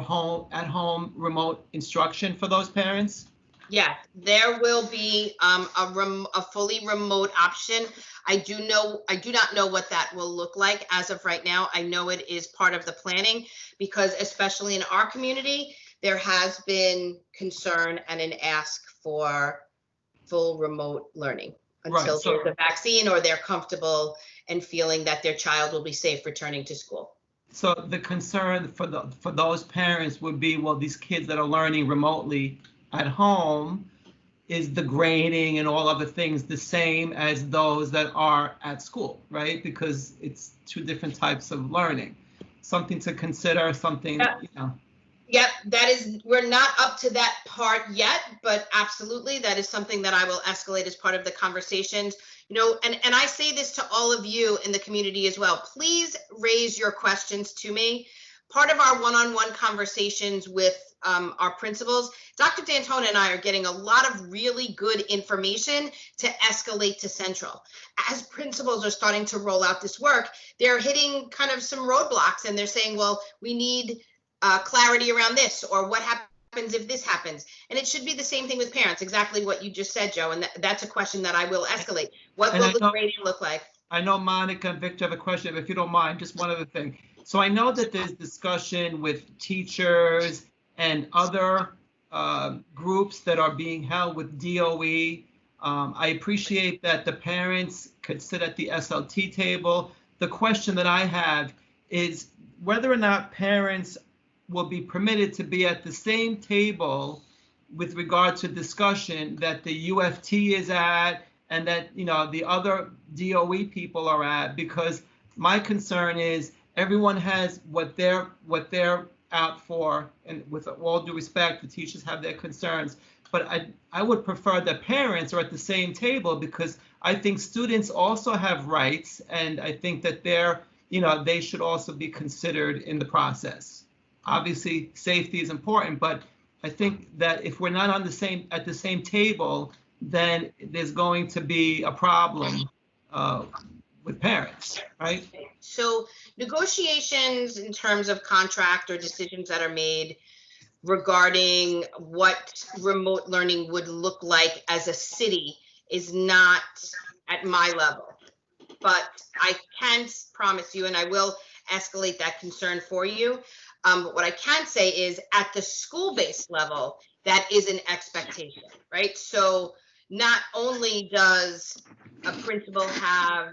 S1: at-home remote instruction for those parents?
S7: Yeah, there will be a fully remote option. I do not know what that will look like as of right now. I know it is part of the planning because especially in our community, there has been concern and an ask for full remote learning until there's a vaccine or they're comfortable and feeling that their child will be safe returning to school.
S1: So the concern for those parents would be, well, these kids that are learning remotely at home, is the grading and all other things the same as those that are at school, right? Because it's two different types of learning. Something to consider, something, you know.
S7: Yep, we're not up to that part yet, but absolutely, that is something that I will escalate as part of the conversations. You know, and I say this to all of you in the community as well. Please raise your questions to me. Part of our one-on-one conversations with our principals, Dr. D'Antona and I are getting a lot of really good information to escalate to Central. As principals are starting to roll out this work, they're hitting kind of some roadblocks and they're saying, well, we need clarity around this, or what happens if this happens? And it should be the same thing with parents, exactly what you just said, Joe, and that's a question that I will escalate. What will the grading look like?
S1: I know Monica and Victor have a question, if you don't mind, just one other thing. So I know that there's discussion with teachers and other groups that are being held with DOE. I appreciate that the parents could sit at the SLT table. The question that I have is whether or not parents will be permitted to be at the same table with regard to discussion that the UFT is at and that, you know, the other DOE people are at, because my concern is everyone has what they're out for, and with all due respect, the teachers have their concerns, but I would prefer that parents are at the same table, because I think students also have rights, and I think that they should also be considered in the process. Obviously, safety is important, but I think that if we're not at the same table, then there's going to be a problem with parents, right?
S7: So negotiations in terms of contract or decisions that are made regarding what remote learning would look like as a city is not at my level. But I can promise you, and I will escalate that concern for you. But what I can say is at the school-based level, that is an expectation, right? So not only does a principal have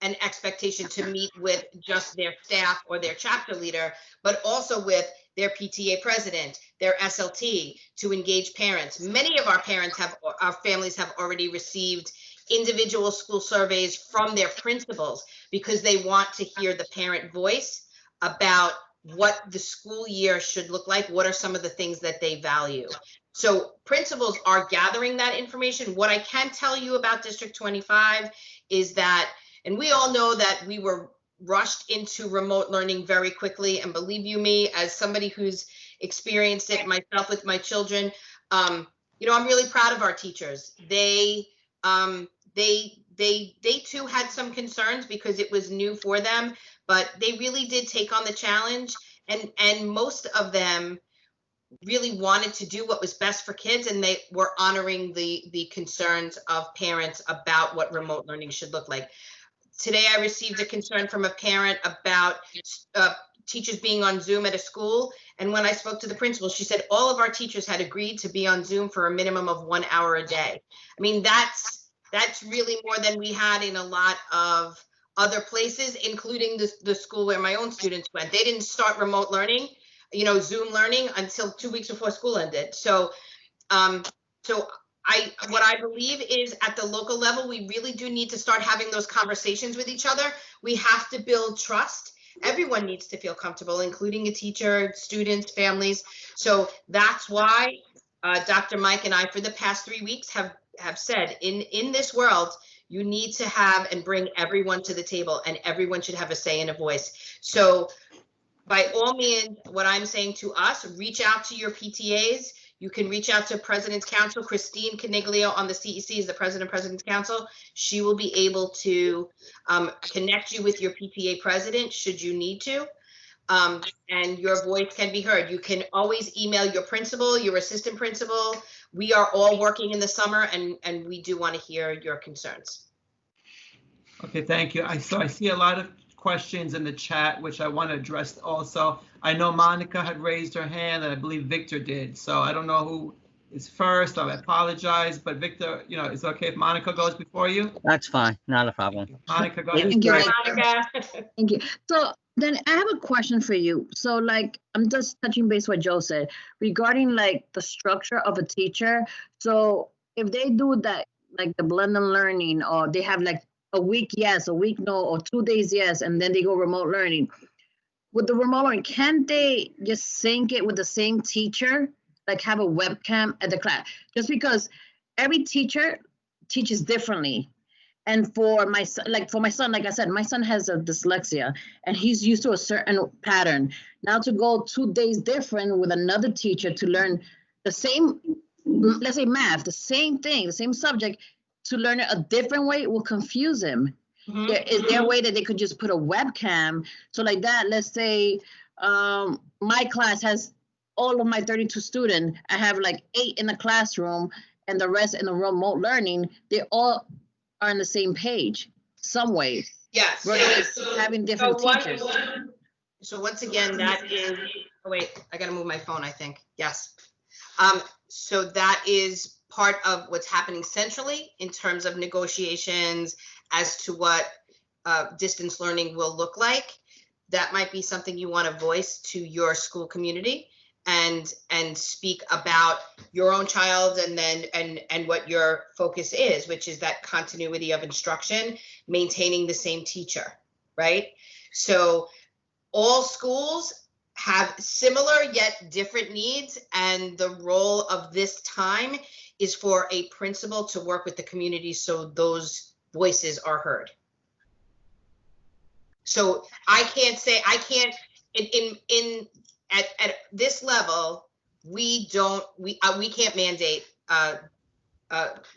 S7: an expectation to meet with just their staff or their chapter leader, but also with their PTA president, their SLT, to engage parents. Many of our families have already received individual school surveys from their principals because they want to hear the parent voice about what the school year should look like. What are some of the things that they value? So principals are gathering that information. What I can tell you about District 25 is that, and we all know that we were rushed into remote learning very quickly. And believe you me, as somebody who's experienced it myself with my children, I'm really proud of our teachers. They too had some concerns because it was new for them, but they really did take on the challenge and most of them really wanted to do what was best for kids, and they were honoring the concerns of parents about what remote learning should look like. Today, I received a concern from a parent about teachers being on Zoom at a school. And when I spoke to the principal, she said all of our teachers had agreed to be on Zoom for a minimum of 1 hour a day. I mean, that's really more than we had in a lot of other places, including the school where my own students went. They didn't start remote learning, Zoom learning, until 2 weeks before school ended. So, what I believe is at the local level, we really do need to start having those conversations with each other. We have to build trust. Everyone needs to feel comfortable, including a teacher, students, families. So that's why Dr. Mike and I, for the past 3 weeks, have said in this world, you need to have and bring everyone to the table, and everyone should have a say and a voice. So by all means, what I'm saying to us, reach out to your PTAs. You can reach out to President's Council. Christine Caniglio on the CEC is the President's Council. She will be able to connect you with your PTA president should you need to. And your voice can be heard. You can always email your principal, your assistant principal. We are all working in the summer, and we do want to hear your concerns.
S1: Okay, thank you. I see a lot of questions in the chat, which I want to address also. I know Monica had raised her hand, and I believe Victor did. So I don't know who is first. I apologize, but Victor, it's okay if Monica goes before you?
S6: That's fine, not a problem.
S1: Monica, go ahead.
S9: Thank you.
S7: Monica.
S9: Thank you. So then I have a question for you. So like, I'm just touching base what Joe said regarding like the structure of a teacher. So if they do that, like the blended learning, or they have like a week yes, a week no, or 2 days yes, and then they go remote learning. With the remote learning, can't they just sync it with the same teacher? Like have a webcam at the class? Just because every teacher teaches differently. And for my son, like I said, my son has a dyslexia and he's used to a certain pattern. Now to go 2 days different with another teacher to learn the same, let's say math, the same thing, the same subject, to learn it a different way will confuse him. Is there a way that they could just put a webcam? So like that, let's say my class has all of my 32 students. I have like 8 in the classroom and the rest in the remote learning. They all are on the same page some way.
S7: Yes.
S9: So having different teachers.
S7: So once again, that is, oh wait, I gotta move my phone, I think. Yes. So that is part of what's happening centrally in terms of negotiations as to what distance learning will look like. That might be something you want to voice to your school community and speak about your own child and what your focus is, which is that continuity of instruction, maintaining the same teacher, right? So all schools have similar yet different needs, and the role of this time is for a principal to work with the community so those voices are heard. So I can't at this level, we can't mandate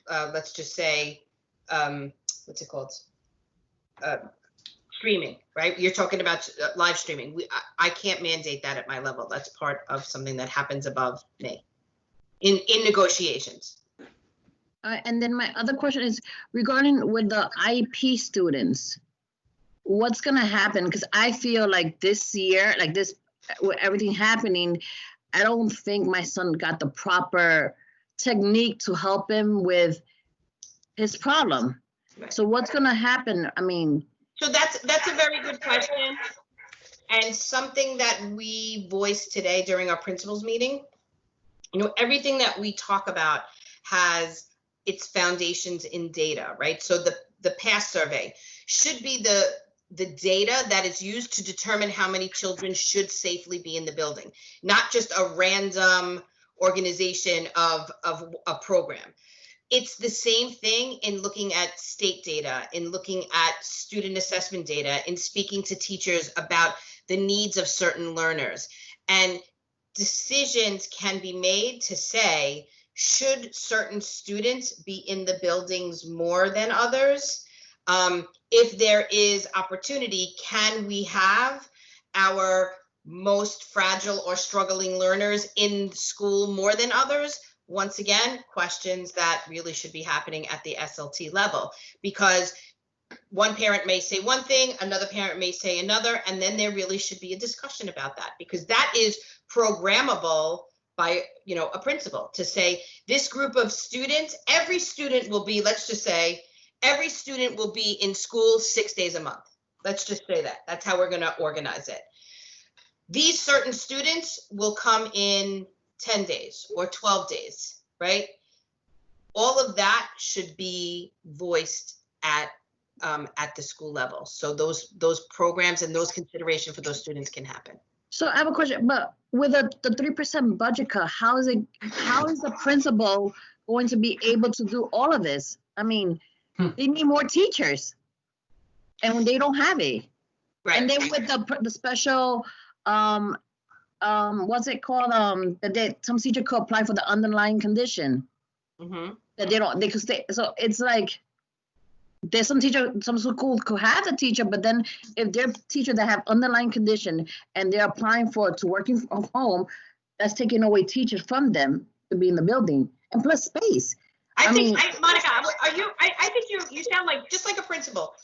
S7: let's just say what's it called, streaming, right? You're talking about live streaming. I can't mandate that at my level. That's part of something that happens above me in negotiations.
S9: And then my other question is regarding with the IEP students, what's going to happen? Because I feel like this year, like this, with everything happening, I don't think my son got the proper technique to help him with his problem.
S7: Right.
S9: So what's going to happen? I mean,
S7: so that's a very good question, and something that we voiced today during our principals meeting. Everything that we talk about has its foundations in data, right? So the PASS survey should be the data that is used to determine how many children should safely be in the building, not just a random organization of a program. It's the same thing in looking at state data, in looking at student assessment data, in speaking to teachers about the needs of certain learners. And decisions can be made to say, should certain students be in the buildings more than others? If there is opportunity, can we have our most fragile or struggling learners in school more than others? Once again, questions that really should be happening at the SLT level, because one parent may say one thing, another parent may say another, and then there really should be a discussion about that, because that is programmable by, you know, a principal to say this group of students, every student will be, let's just say, every student will be in school 6 days a month. Let's just say that. That's how we're going to organize it. These certain students will come in 10 days or 12 days, right? All of that should be voiced at the school level. So those programs and those consideration for those students can happen.
S9: So I have a question, but with the 3% budget cut, how is the principal going to be able to do all of this? I mean, they need more teachers, and when they don't have it,
S7: Right.
S9: and then with the special, what's it called? That some teacher could apply for the underlying condition
S7: Mm-hmm.
S9: that they could stay. So it's like there's some school could have a teacher, but then if they're teacher that have underlying condition and they're applying to working from home, that's taking away teachers from them to be in the building, and plus space.
S7: Monica, I think you sound like just like a principal.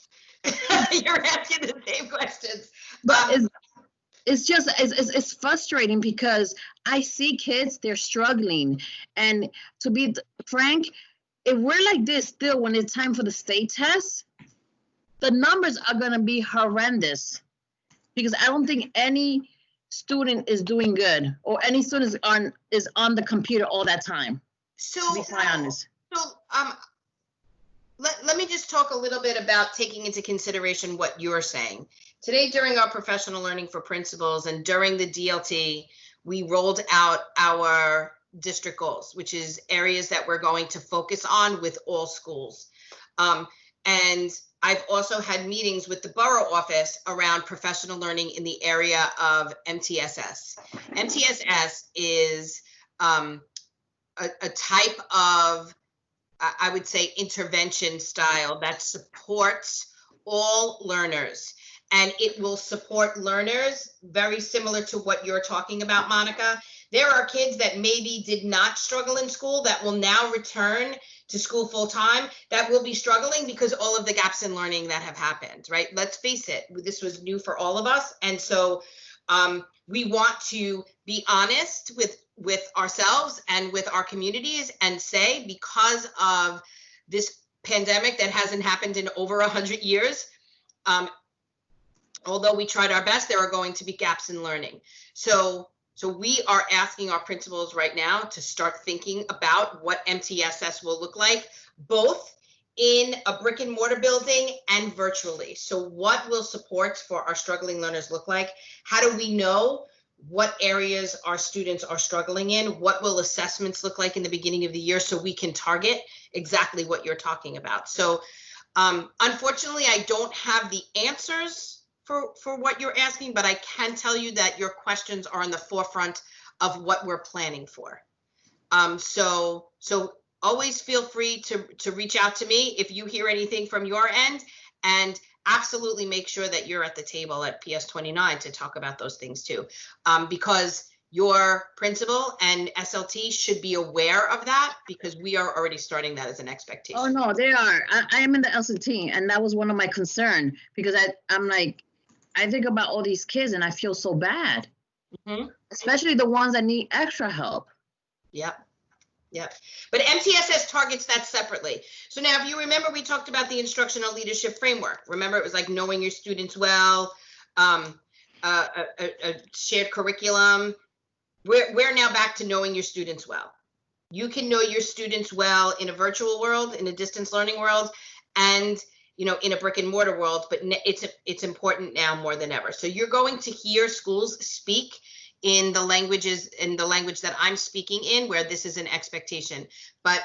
S7: You're asking the same questions.
S9: But it's frustrating because I see kids, they're struggling. And to be frank, if we're like this still when it's time for the state test, the numbers are going to be horrendous, because I don't think any student is doing good, or any student is on the computer all that time.
S7: So,
S9: to be quite honest.
S7: Let me just talk a little bit about taking into consideration what you're saying. Today, during our professional learning for principals and during the DLT, we rolled out our district goals, which is areas that we're going to focus on with all schools. And I've also had meetings with the borough office around professional learning in the area of MTSS. MTSS is a type of, I would say, intervention style that supports all learners. And it will support learners very similar to what you're talking about, Monica. There are kids that maybe did not struggle in school that will now return to school full time that will be struggling because all of the gaps in learning that have happened, right? Let's face it, this was new for all of us. And so we want to be honest with ourselves and with our communities and say, because of this pandemic that hasn't happened in over 100 years, although we tried our best, there are going to be gaps in learning. So we are asking our principals right now to start thinking about what MTSS will look like, both in a brick and mortar building and virtually. So what will supports for our struggling learners look like? How do we know what areas our students are struggling in? What will assessments look like in the beginning of the year so we can target exactly what you're talking about? So unfortunately, I don't have the answers for what you're asking, but I can tell you that your questions are in the forefront of what we're planning for. So always feel free to reach out to me if you hear anything from your end, and absolutely make sure that you're at the table at PS 29 to talk about those things too, because your principal and SLT should be aware of that, because we are already starting that as an expectation.
S9: Oh no, they are. I am in the SLT, and that was one of my concerns, because I'm like, I think about all these kids and I feel so bad, especially the ones that need extra help.
S7: Yep. But MTSS targets that separately. So now, if you remember, we talked about the instructional leadership framework. Remember, it was like knowing your students well, a shared curriculum. We're now back to knowing your students well. You can know your students well in a virtual world, in a distance learning world, and in a brick and mortar world, but it's important now more than ever. So you're going to hear schools speak in the language that I'm speaking in, where this is an expectation. But,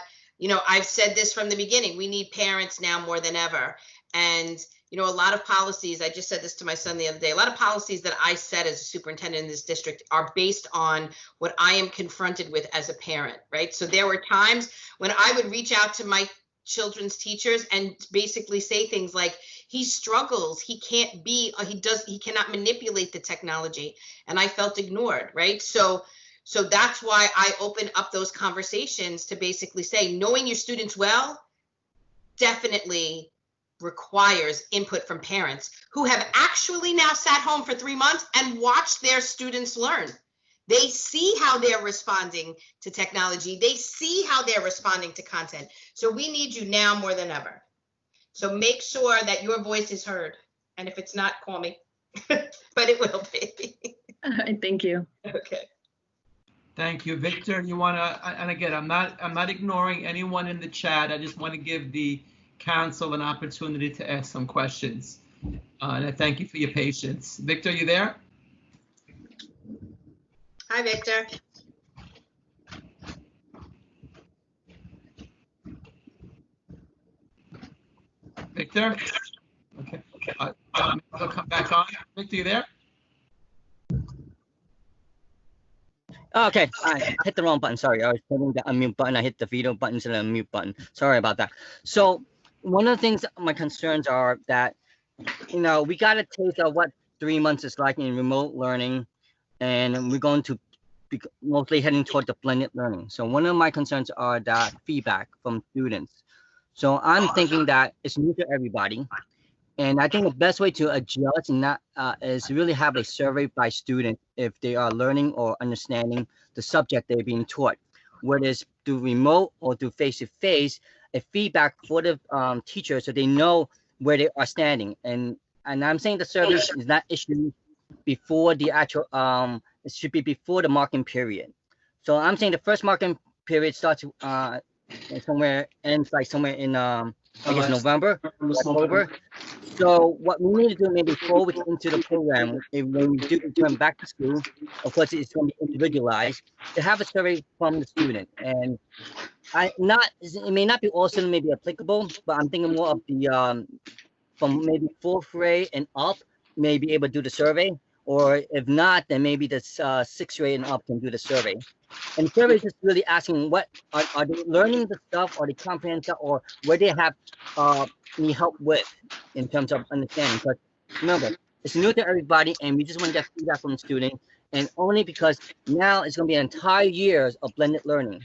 S7: I've said this from the beginning, we need parents now more than ever. And, a lot of policies, I just said this to my son the other day, a lot of policies that I set as a superintendent in this district are based on what I am confronted with as a parent, right? So there were times when I would reach out to my children's teachers and basically say things like, he struggles. He can't be, he cannot manipulate the technology. And I felt ignored, right? So that's why I open up those conversations to basically say, knowing your students well definitely requires input from parents who have actually now sat home for 3 months and watched their students learn. They see how they're responding to technology. They see how they're responding to content. So we need you now more than ever. So make sure that your voice is heard. And if it's not, call me, but it will be.
S9: Thank you.
S7: Okay.
S1: Thank you, Victor. You want to, and again, I'm not ignoring anyone in the chat. I just want to give the council an opportunity to ask some questions. And I thank you for your patience. Victor, you there?
S7: Hi, Victor.
S1: Victor? Okay. I'll come back on. Victor, you there?
S6: Okay, I hit the wrong button. Sorry, I was hitting the unmute button. I hit the video button instead of the unmute button. Sorry about that. So one of the things, my concerns are that, we got a taste of what 3 months is like in remote learning, and we're going to be mostly heading toward the blended learning. So one of my concerns are that feedback from students. So I'm thinking that it's new to everybody. And I think the best way to adjust is really have a survey by students if they are learning or understanding the subject they're being taught, whether it's through remote or through face-to-face, a feedback for the teacher so they know where they are standing. And I'm saying the survey is not issued before the actual, it should be before the marking period. So I'm saying the first marking period starts somewhere, ends like somewhere in, I guess November, October. So what we need to do maybe 4 weeks into the program, when we do return back to school, of course it's going to be individualized, to have a survey from the student. And it may not be all students may be applicable, but I'm thinking more of the from maybe 4th grade and up may be able to do the survey, or if not, then maybe the 6th grade and up can do the survey. And the survey is just really asking what are they learning the stuff, or they comprehend stuff, or where they have need help with in terms of understanding. Because remember, it's new to everybody, and we just want to get feedback from the student, and only because now it's going to be an entire year of blended learning.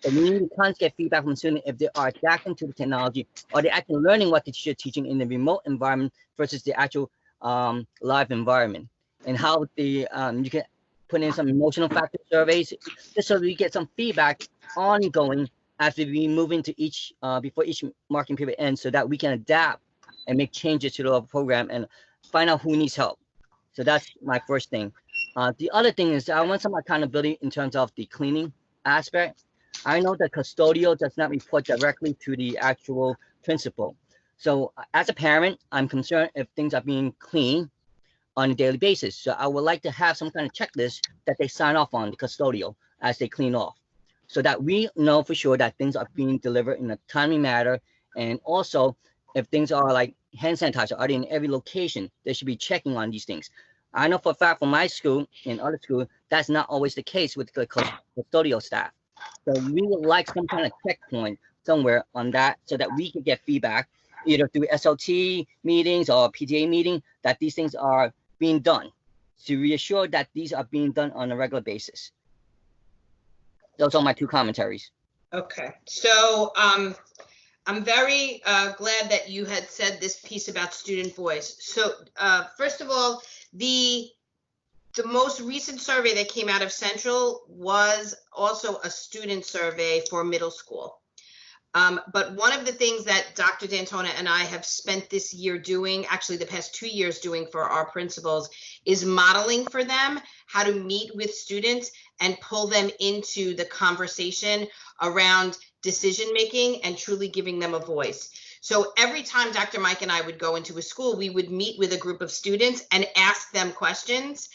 S6: And we need to constantly get feedback from the student if they are adapting to the technology, or they're actually learning what the teacher is teaching in the remote environment versus the actual live environment, and how the you can put in some emotional factor surveys just so we get some feedback ongoing as we move into each before each marking period ends, so that we can adapt and make changes to the program and find out who needs help. So that's my first thing. The other thing is I want some accountability in terms of the cleaning aspect. I know that custodial does not report directly to the actual principal. So as a parent, I'm concerned if things are being cleaned on a daily basis. So I would like to have some kind of checklist that they sign off on the custodial as they clean off, so that we know for sure that things are being delivered in a timely manner. And also, if things are like hand sanitizer, are they in every location? They should be checking on these things. I know for a fact from my school and other schools, that's not always the case with the custodial staff. So we would like some kind of checkpoint somewhere on that, so that we can get feedback either through SLT meetings or PTA meeting that these things are being done, to reassure that these are being done on a regular basis. Those are my 2 commentaries.
S7: Okay, so I'm very glad that you had said this piece about student voice. So first of all, the most recent survey that came out of Central was also a student survey for middle school. But one of the things that Dr. D'Antona and I have spent this year doing, actually the past 2 years doing for our principals, is modeling for them how to meet with students and pull them into the conversation around decision-making and truly giving them a voice. So every time Dr. Mike and I would go into a school, we would meet with a group of students and ask them questions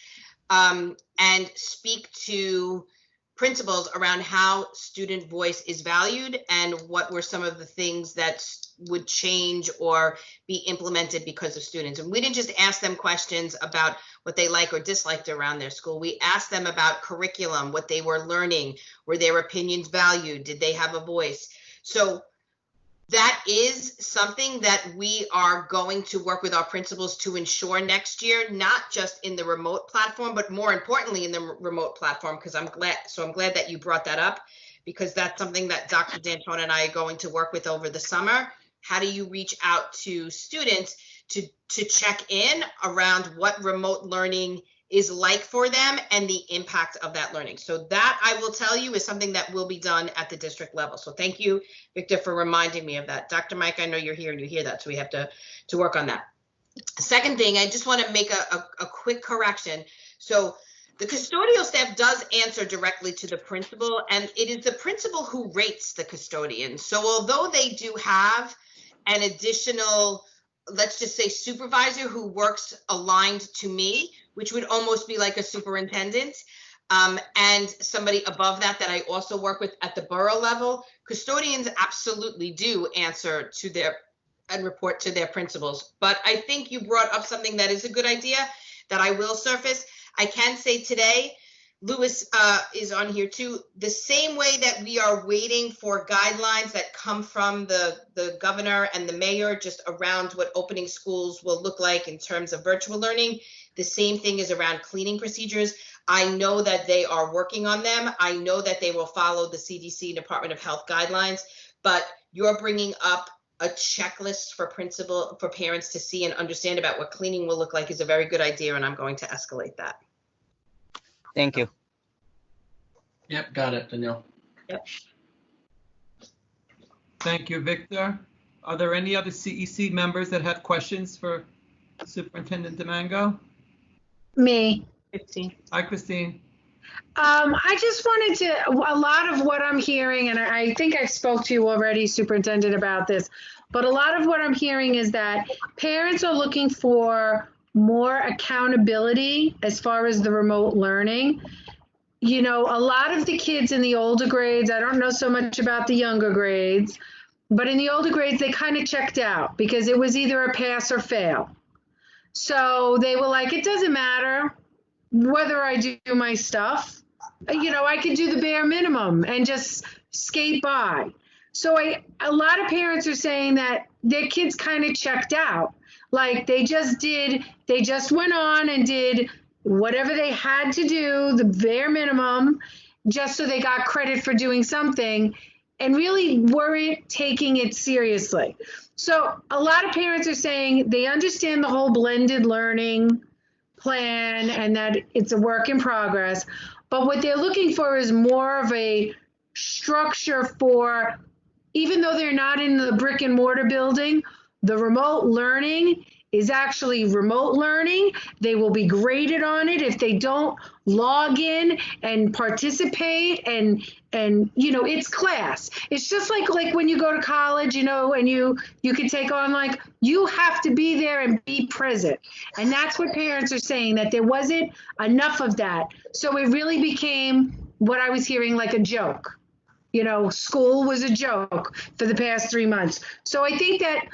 S7: and speak to principles around how student voice is valued and what were some of the things that would change or be implemented because of students. And we didn't just ask them questions about what they like or disliked around their school. We asked them about curriculum, what they were learning, were their opinions valued, did they have a voice? So that is something that we are going to work with our principals to ensure next year, not just in the remote platform, but more importantly in the remote platform, because I'm glad that you brought that up, because that's something that Dr. D'Antona and I are going to work with over the summer. How do you reach out to students to check in around what remote learning is like for them and the impact of that learning? So that, I will tell you, is something that will be done at the district level. So thank you, Victor, for reminding me of that. Dr. Mike, I know you're here and you hear that, so we have to work on that. Second thing, I just want to make a quick correction. So the custodial staff does answer directly to the principal, and it is the principal who rates the custodian. So although they do have an additional, let's just say, supervisor who works aligned to me, which would almost be like a superintendent, and somebody above that I also work with at the borough level, custodians absolutely do answer to their and report to their principals. But I think you brought up something that is a good idea that I will surface. I can say today, Louis is on here too, the same way that we are waiting for guidelines that come from the governor and the mayor just around what opening schools will look like in terms of virtual learning, the same thing is around cleaning procedures. I know that they are working on them. I know that they will follow the CDC Department of Health guidelines, but you're bringing up a checklist for parents to see and understand about what cleaning will look like is a very good idea, and I'm going to escalate that.
S6: Thank you.
S11: Yep, got it, Danielle.
S7: Yep.
S1: Thank you, Victor. Are there any other CEC members that have questions for Superintendent Domingo?
S3: Me.
S7: Christine.
S1: Hi, Christine.
S3: I just wanted to, a lot of what I'm hearing, and I think I spoke to you already, Superintendent, about this, but a lot of what I'm hearing is that parents are looking for more accountability as far as the remote learning. You know, a lot of the kids in the older grades, I don't know so much about the younger grades, but in the older grades, they kind of checked out because it was either a pass or fail. So they were like, it doesn't matter whether I do my stuff, you know, I could do the bare minimum and just skate by. So a lot of parents are saying that their kids kind of checked out. Like they just went on and did whatever they had to do, the bare minimum, just so they got credit for doing something and really weren't taking it seriously. So a lot of parents are saying they understand the whole blended learning plan and that it's a work in progress, but what they're looking for is more of a structure for, even though they're not in the brick and mortar building, the remote learning is actually remote learning. They will be graded on it if they don't log in and participate, and you know, it's class. It's just like when you go to college, you know, and you can take on, like, you have to be there and be present. And that's what parents are saying, that there wasn't enough of that. So it really became what I was hearing, like a joke. You know, school was a joke for the past 3 months. So I think that,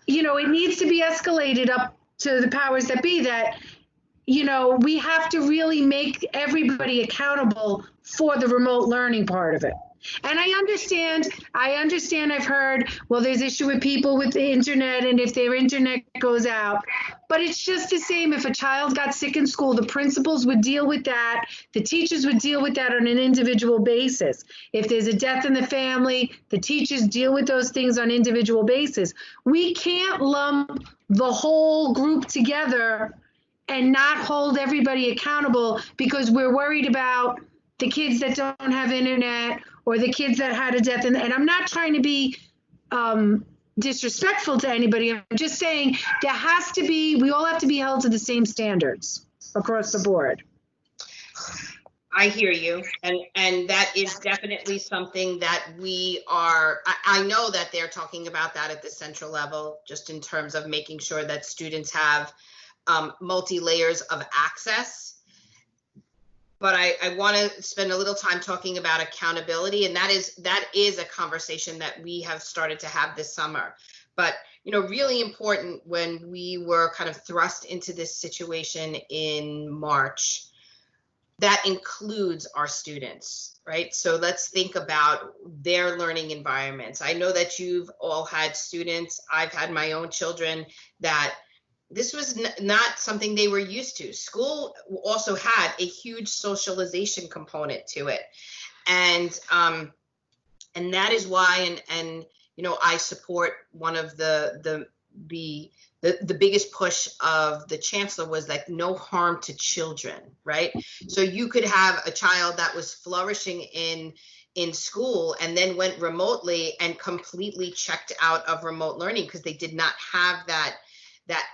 S3: you know, it needs to be escalated up to the powers that be, that, you know, we have to really make everybody accountable for the remote learning part of it. And I understand, I've heard, well, there's issue with people with the internet and if their internet goes out, but it's just the same. If a child got sick in school, the principals would deal with that. The teachers would deal with that on an individual basis. If there's a death in the family, the teachers deal with those things on individual basis. We can't lump the whole group together and not hold everybody accountable because we're worried about the kids that don't have internet or the kids that had a death. And I'm not trying to be disrespectful to anybody. I'm just saying there has to be, we all have to be held to the same standards across the board.
S7: I hear you. And that is definitely something that we are, I know that they're talking about that at the central level, just in terms of making sure that students have multi-layers of access. But I want to spend a little time talking about accountability, and that is a conversation that we have started to have this summer. But, you know, really important when we were kind of thrust into this situation in March, that includes our students, right? So let's think about their learning environments. I know that you've all had students, I've had my own children, that this was not something they were used to. School also had a huge socialization component to it. And that is why, and you know, I support one of the biggest push of the chancellor was like no harm to children, right? So you could have a child that was flourishing in school and then went remotely and completely checked out of remote learning because they did not have that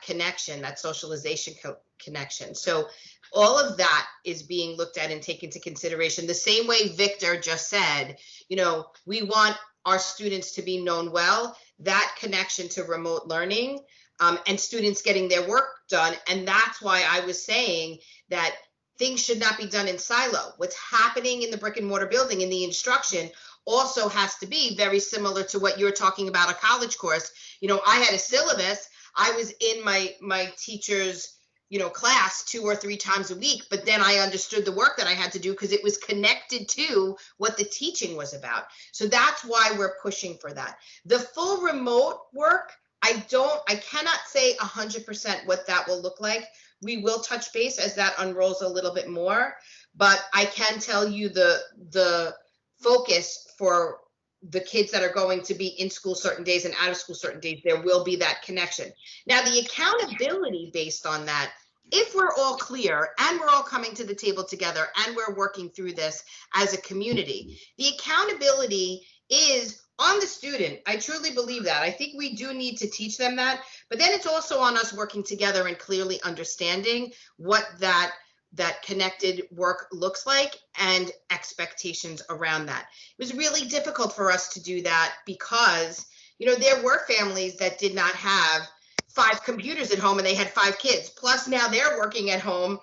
S7: connection, that socialization connection. So all of that is being looked at and taken into consideration. The same way Victor just said, you know, we want our students to be known well, that connection to remote learning, and students getting their work done. And that's why I was saying that things should not be done in silo. What's happening in the brick and mortar building in the instruction also has to be very similar to what you're talking about, a college course. You know, I had a syllabus. I was in my teacher's, you know, class 2 or 3 times a week, but then I understood the work that I had to do because it was connected to what the teaching was about. So that's why we're pushing for that. The full remote work, I cannot say 100% what that will look like. We will touch base as that unrolls a little bit more, but I can tell you the focus for the kids that are going to be in school certain days and out of school certain days, there will be that connection. Now, the accountability based on that, if we're all clear and we're all coming to the table together and we're working through this as a community, the accountability is on the student. I truly believe that. I think we do need to teach them that, but then it's also on us working together and clearly understanding what that connected work looks like and expectations around that. It was really difficult for us to do that because, you know, there were families that did not have 5 computers at home and they had 5 kids. Plus now they're working at home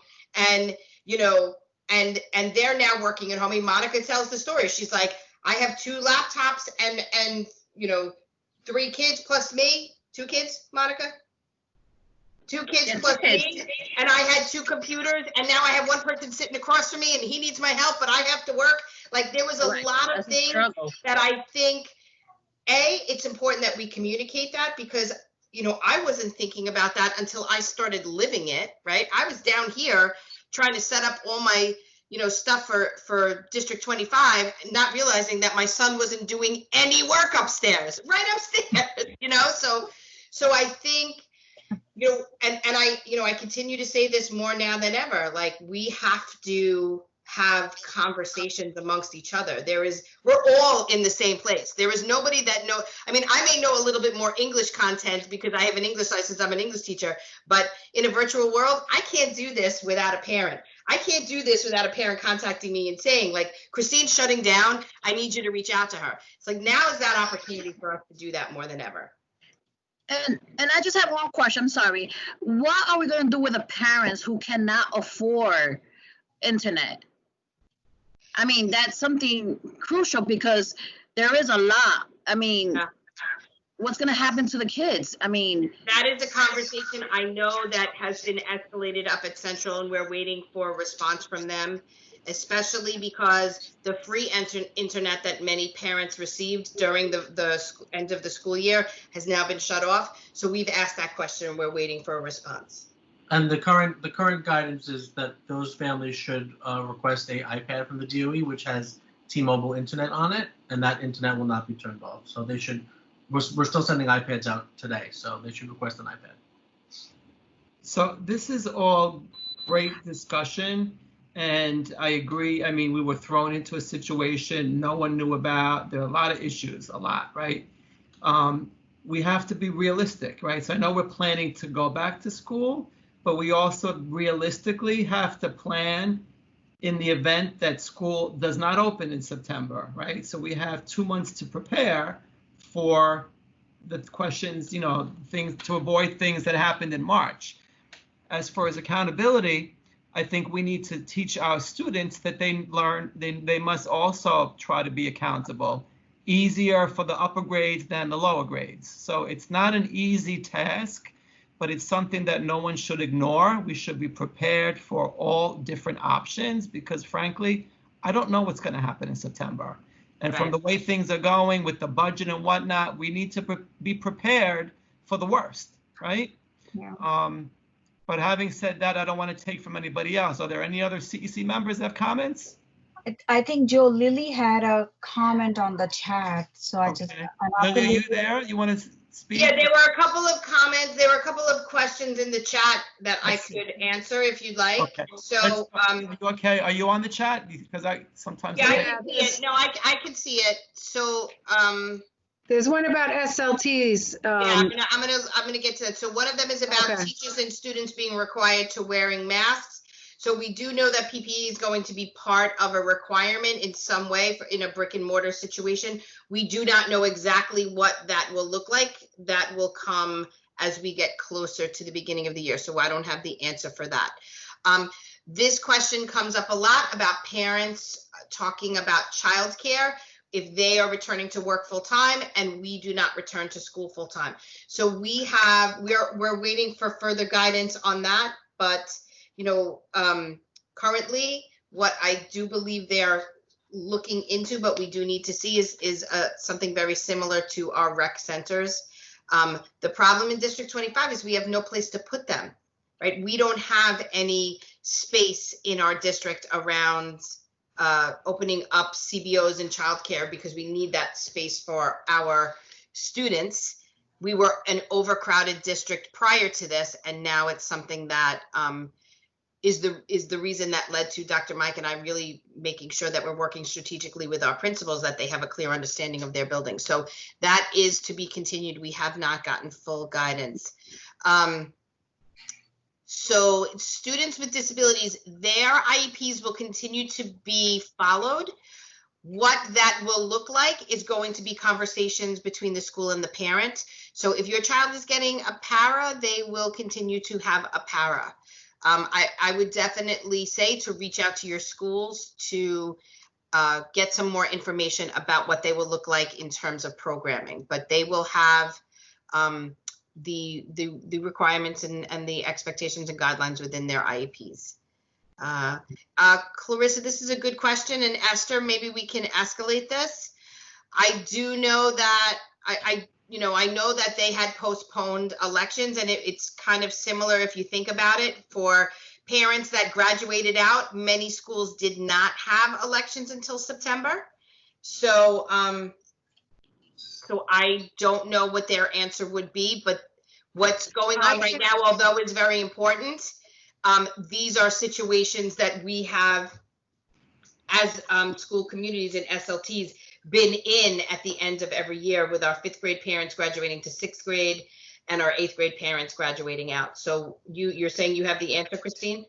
S7: and, you know, and they're now working at home. I mean, Monica tells the story. She's like, I have 2 laptops and, you know, 3 kids plus me, 2 kids, Monica? 2 kids plus me, and I had 2 computers, and now I have 1 person sitting across from me, and he needs my help, but I have to work. Like, there was a lot of things that I think, it's important that we communicate that because, you know, I wasn't thinking about that until I started living it, right? I was down here trying to set up all my, you know, stuff for District 25, not realizing that my son wasn't doing any work upstairs, right upstairs, you know? So I think, you know, and I, you know, I continue to say this more now than ever, like we have to have conversations amongst each other. We're all in the same place. There is nobody that I mean, I may know a little bit more English content because I have an English license, I'm an English teacher, but in a virtual world, I can't do this without a parent. I can't do this without a parent contacting me and saying, like, Christine's shutting down, I need you to reach out to her. It's like, now is that opportunity for us to do that more than ever.
S9: And I just have one question. I'm sorry. What are we going to do with the parents who cannot afford internet? I mean, that's something crucial because there is a lot. I mean, what's going to happen to the kids? I mean,
S7: that is a conversation I know that has been escalated up at Central, and we're waiting for a response from them, especially because the free internet that many parents received during the end of the school year has now been shut off. So we've asked that question and we're waiting for a response.
S11: And the current guidance is that those families should request a iPad from the DOE, which has T-Mobile internet on it, and that internet will not be turned off. So they should. We're still sending iPads out today, so they should request an iPad.
S1: So this is all great discussion, and I agree. I mean, we were thrown into a situation no one knew about. There are a lot of issues, right? We have to be realistic, right? So I know we're planning to go back to school, but we also realistically have to plan in the event that school does not open in September, right? So we have 2 months to prepare for the questions, you know, things to avoid things that happened in March. As far as accountability, I think we need to teach our students that they must also try to be accountable. Easier for the upper grades than the lower grades. So it's not an easy task, but it's something that no one should ignore. We should be prepared for all different options because frankly, I don't know what's going to happen in September. And from the way things are going with the budget and whatnot, we need to be prepared for the worst, right?
S4: Yeah.
S1: But having said that, I don't want to take from anybody else. Are there any other CEC members that have comments?
S4: I think Joe Lily had a comment on the chat, so I just.
S1: Okay. Lily, are you there? You want to speak?
S7: Yeah, there were a couple of comments. There were a couple of questions in the chat that I could answer if you'd like.
S1: Okay.
S7: So,
S1: okay, are you on the chat? Because I sometimes.
S7: yeah, I can see it. No, I can see it. So,
S3: There's one about SLTs.
S7: yeah, I'm gonna get to that. So one of them is about
S3: Okay.
S7: teachers and students being required to wearing masks. So we do know that PPE is going to be part of a requirement in some way in a brick and mortar situation. We do not know exactly what that will look like. That will come as we get closer to the beginning of the year. So I don't have the answer for that. This question comes up a lot about parents talking about childcare if they are returning to work full time and we do not return to school full time. So we're waiting for further guidance on that, but currently what I do believe they're looking into, but we do need to see is something very similar to our rec centers. The problem in District 25 is we have no place to put them, right? We don't have any space in our district around opening up CBOs and childcare because we need that space for our students. We were an overcrowded district prior to this, and now it's something that is the reason that led to Dr. Mike and I really making sure that we're working strategically with our principals, that they have a clear understanding of their building. So that is to be continued. We have not gotten full guidance. So students with disabilities, their IEPs will continue to be followed. What that will look like is going to be conversations between the school and the parent. So if your child is getting a para, they will continue to have a para. I would definitely say to reach out to your schools to get some more information about what they will look like in terms of programming, but they will have the requirements and the expectations and guidelines within their IEPs. Clarissa, this is a good question, and Esther, maybe we can escalate this. I do know that I know that they had postponed elections, and it's kind of similar if you think about it. For parents that graduated out, many schools did not have elections until September. So, so I don't know what their answer would be, but what's going on right now, although it's very important, these are situations that we have as school communities and SLTs been in at the end of every year, with our 5th grade parents graduating to 6th grade and our 8th grade parents graduating out. So you're saying you have the answer, Christine?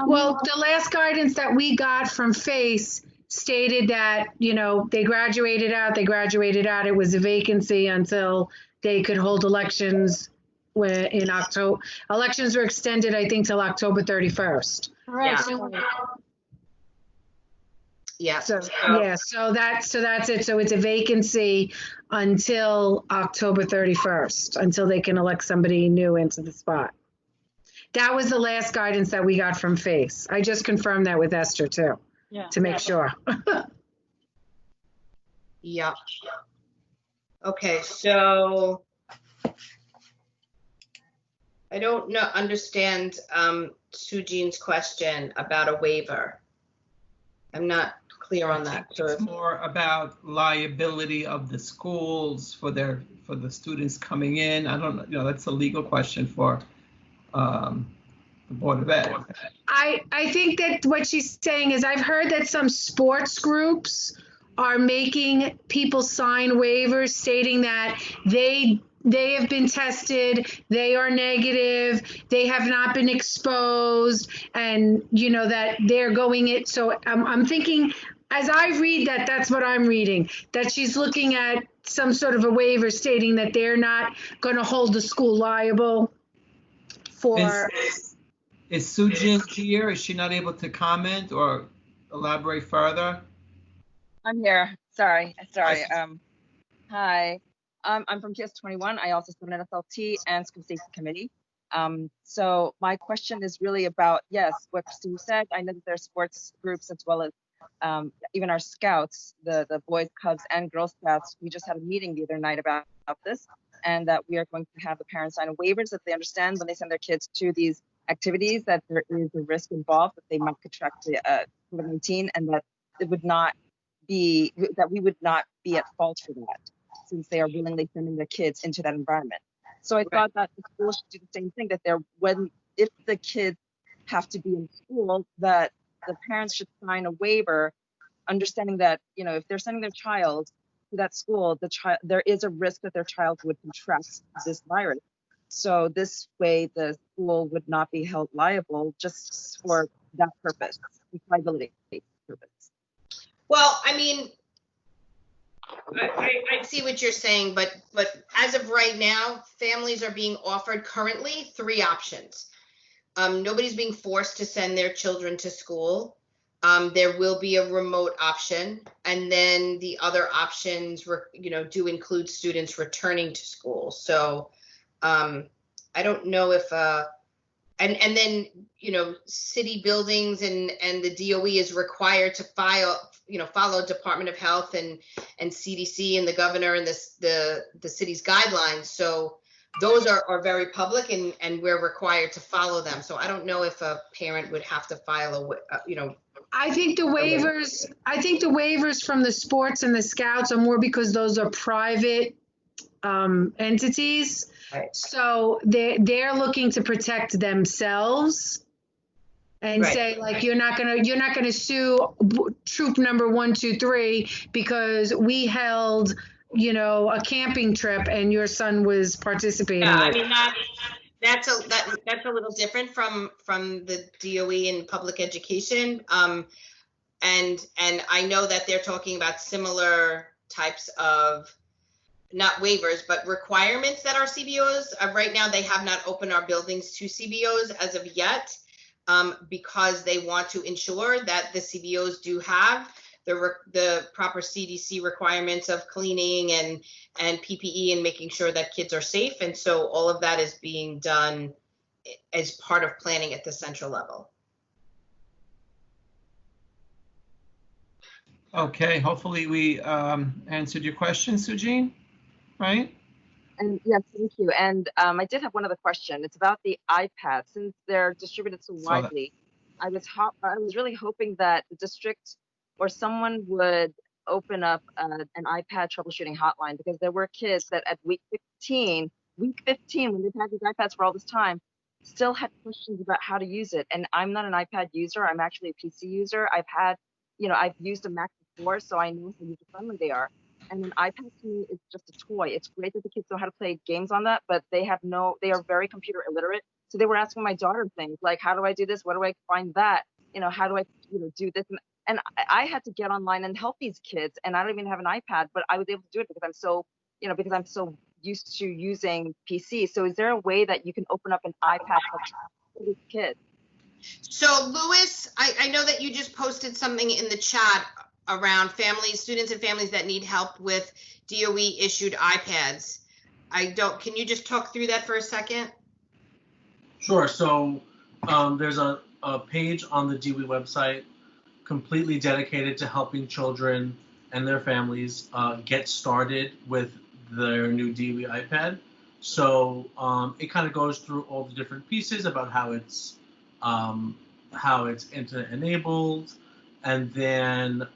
S3: Well, the last guidance that we got from FACE stated that, they graduated out. It was a vacancy until they could hold elections in October. Elections were extended, I think, till October 31st.
S2: Right.
S7: Yeah.
S3: So that's it. So it's a vacancy until October 31st, until they can elect somebody new into the spot. That was the last guidance that we got from FACE. I just confirmed that with Esther too, to make sure.
S7: Yeah. Okay, so I don't understand Sujean's question about a waiver. I'm not clear on that. So
S1: it's more about liability of the schools for the students coming in. I don't know, that's a legal question for the Board of Ed.
S3: I think that what she's saying is, I've heard that some sports groups are making people sign waivers stating that they have been tested, they are negative, they have not been exposed, and that they're going it. So I'm thinking, as I read that, that's what I'm reading, that she's looking at some sort of a waiver stating that they're not going to hold the school liable for.
S1: Is Sujean here? Is she not able to comment or elaborate further?
S12: I'm here. Sorry. Hi. I'm from TS21. I also sit on SLT and School Safety Committee. So my question is really about, yes, what Christine said. I know that there are sports groups as well as even our scouts, the Boys, Cubs, and Girl Scouts. We just had a meeting the other night about this, and that we are going to have the parents sign waivers that they understand when they send their kids to these activities that there is a risk involved, that they might contract the COVID-19, and that it would not be, that we would not be at fault for that, since they are willingly sending their kids into that environment. So I thought that the school should do the same thing, that if the kids have to be in school, that the parents should sign a waiver, understanding that, if they're sending their child to that school, there is a risk that their child would contract this virus. So this way, the school would not be held liable just for that purpose, liability purpose.
S7: Well, I mean, I see what you're saying, but as of right now, families are being offered currently 3 options. Nobody's being forced to send their children to school. There will be a remote option, and then the other options, do include students returning to school. So I don't know if and then city buildings and the DOE is required to follow Department of Health and CDC and the governor and the city's guidelines. So those are very public, and we're required to follow them. So I don't know if a parent would have to file
S3: I think the waivers from the sports and the scouts are more because those are private entities.
S7: Right.
S3: So they're looking to protect themselves and
S7: Right.
S3: say, like, you're not gonna sue troop number 1, 2, 3 because we held a camping trip and your son was participating.
S7: Yeah, I mean that's a little different from the DOE and public education. And I know that they're talking about similar types of, not waivers, but requirements that our CBOs, right now they have not opened our buildings to CBOs as of yet, because they want to ensure that the CBOs do have the proper CDC requirements of cleaning and PPE and making sure that kids are safe. And so all of that is being done as part of planning at the central level.
S1: Okay, hopefully we answered your question, Sujin, right?
S12: And yes, thank you. And I did have one other question. It's about the iPads. Since they're distributed so widely, I was really hoping that the district or someone would open up an iPad troubleshooting hotline, because there were kids that at week 15, when they've had these iPads for all this time, still had questions about how to use it. And I'm not an iPad user. I'm actually a PC user. I've used a Mac before, so I know how user-friendly they are. And an iPad to me is just a toy. It's great that the kids know how to play games on that, but they are very computer illiterate. So they were asking my daughter things like, how do I do this? Where do I find that? How do I do this? And I had to get online and help these kids. And I don't even have an iPad, but I was able to do it because I'm so used to using PC. So is there a way that you can open up an iPad for these kids?
S7: So Louis, I know that you just posted something in the chat around students and families that need help with DOE issued iPads. Can you just talk through that for a second?
S11: Sure. So there's a page on the DOE website completely dedicated to helping children and their families get started with their new DOE iPad. So it kind of goes through all the different pieces about how it's internet enabled, and then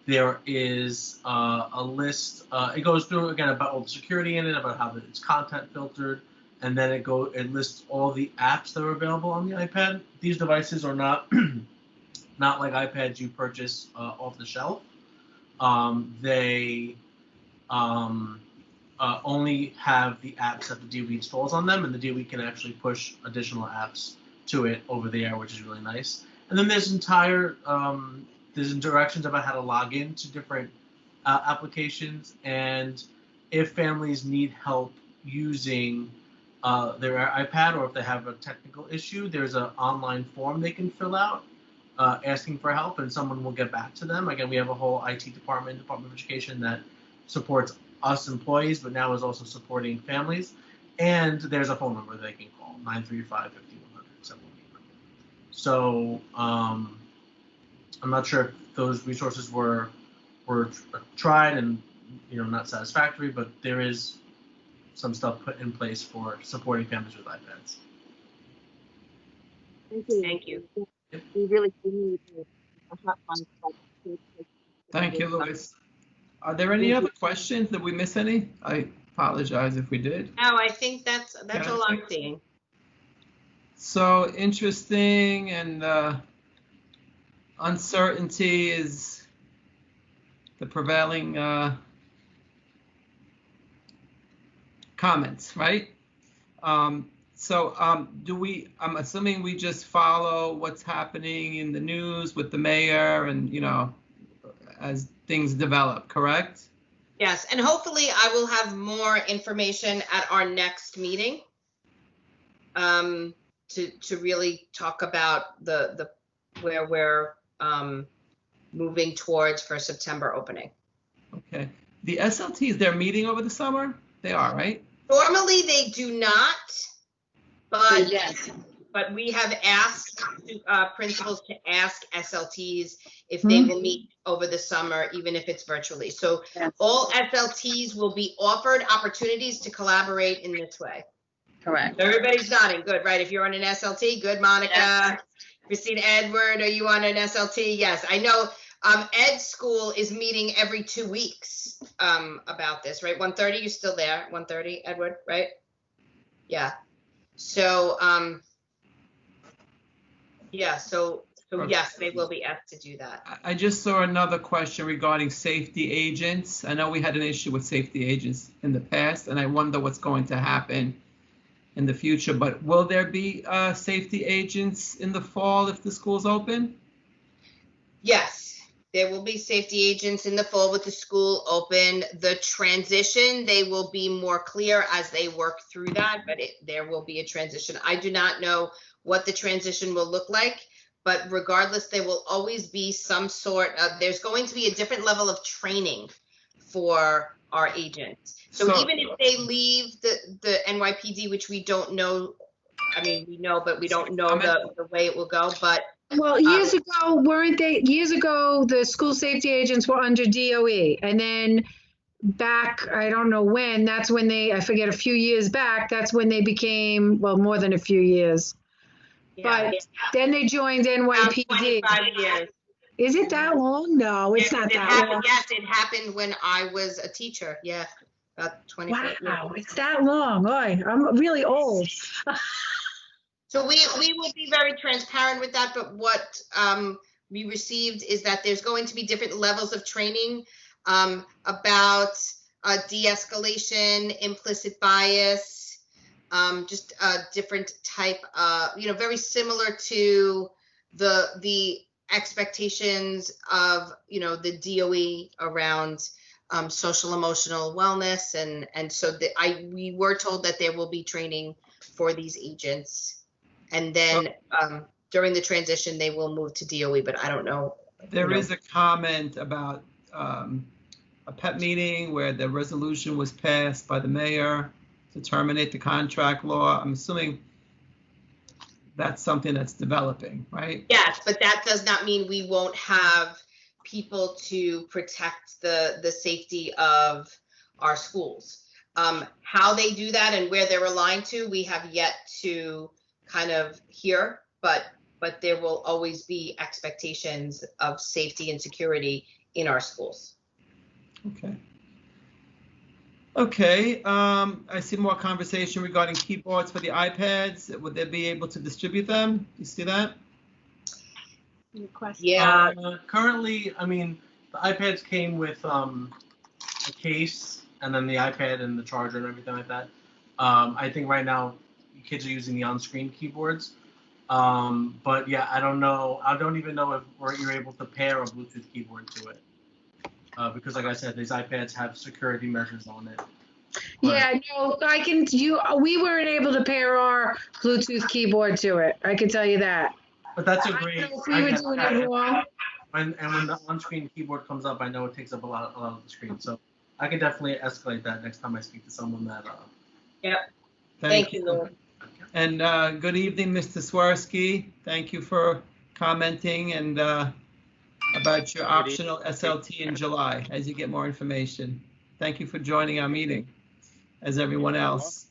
S11: there is a list. It goes through again about all the security in it, about how it's content filtered, and then it lists all the apps that are available on the iPad. These devices are not not like iPads you purchase off the shelf. They only have the apps that the DOE installs on them, and the DOE can actually push additional apps to it over the air, which is really nice. And then there's directions about how to log in to different applications, and if families need help using their iPad, or if they have a technical issue, there's an online form they can fill out asking for help, and someone will get back to them. Again, we have a whole IT Department of Education that supports us employees, but now is also supporting families, and there's a phone number they can call. 935-5100, 71800. So I'm not sure if those resources were tried and not satisfactory, but there is some stuff put in place for supporting families with iPads.
S12: Thank you. We really do need a hotline.
S1: Thank you, Louis. Are there any other questions? Did we miss any? I apologize if we did.
S7: No, I think that's
S1: Yeah.
S7: all I'm seeing.
S1: So interesting, and uncertainty is the prevailing comments, right? I'm assuming we just follow what's happening in the news with the mayor and, as things develop, correct?
S7: Yes, and hopefully I will have more information at our next meeting to really talk about the where we're moving towards for September opening.
S1: Okay. The SLTs, they're meeting over the summer? They are, right?
S7: Normally they do not, but
S3: Yes.
S7: but we have asked principals to ask SLTs if they will meet over the summer, even if it's virtually. So all SLTs will be offered opportunities to collaborate in this way.
S9: Correct.
S7: Everybody's nodding. Good, right? If you're on an SLT, good, Monica. Yes. Christine, Edward, are you on an SLT? Yes, I know. Ed School is meeting every 2 weeks about this, right? 1:30, you still there? 1:30, Edward, right? Yeah. So, yeah, so yes, they will be asked to do that.
S1: I just saw another question regarding safety agents. I know we had an issue with safety agents in the past, and I wonder what's going to happen in the future. But will there be safety agents in the fall if the school's open?
S7: Yes. There will be safety agents in the fall with the school open. The transition, they will be more clear as they work through that, but there will be a transition. I do not know what the transition will look like, but regardless, there will always be some sort of, there's going to be a different level of training for our agents. So even if they leave the NYPD, which we don't know, I mean, we know, but we don't know the way it will go, but
S3: Well, years ago, the school safety agents were under DOE, and then back, I don't know when, that's when I forget, a few years back, that's when they became, well, more than a few years.
S7: yeah.
S3: But then they joined NYPD.
S7: 25 years.
S3: Is it that long? No, it's not that long.
S7: Yes, it happened when I was a teacher. Yeah, about 25 years.
S3: Wow, it's that long. Boy, I'm really old.
S7: So we will be very transparent with that, but what we received is that there's going to be different levels of training about de-escalation, implicit bias, just a different type, very similar to the expectations of, the DOE around social emotional wellness. And so we were told that there will be training for these agents. And then during the transition, they will move to DOE, but I don't know.
S1: There is a comment about a PEP meeting where the resolution was passed by the mayor to terminate the contract law. I'm assuming that's something that's developing, right?
S7: Yes, but that does not mean we won't have people to protect the safety of our schools. How they do that and where they're aligned to, we have yet to kind of hear, but there will always be expectations of safety and security in our schools.
S1: Okay, I see more conversation regarding keyboards for the iPads. Would they be able to distribute them? You see that?
S7: Yeah.
S11: Currently, I mean, the iPads came with a case and then the iPad and the charger and everything like that. I think right now kids are using the on-screen keyboards. But yeah, I don't know. I don't even know if you're able to pair a Bluetooth keyboard to it. Because like I said, these iPads have security measures on it. But,
S3: yeah, no, we weren't able to pair our Bluetooth keyboard to it. I can tell you that.
S11: But that's a great.
S3: I don't know if we were doing it wrong.
S11: And when the on-screen keyboard comes up, I know it takes up a lot of the screen. So I can definitely escalate that next time I speak to someone that.
S7: Yep. Thank you, Lord.
S1: And good evening, Mr. Swirsky. Thank you for commenting and about your optional SLT in July as you get more information. Thank you for joining our meeting, as everyone else.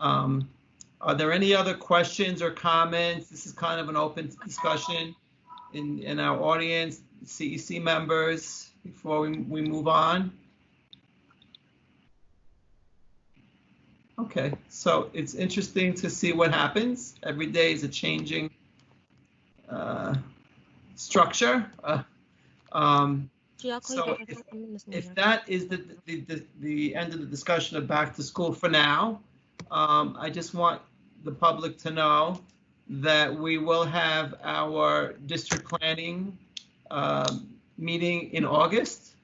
S1: Are there any other questions or comments? This is kind of an open discussion in our audience, CEC members, before we move on. Okay, so it's interesting to see what happens. Every day is a changing structure. So if that is the end of the discussion of back to school for now, I just want the public to know that we will have our district planning meeting in August.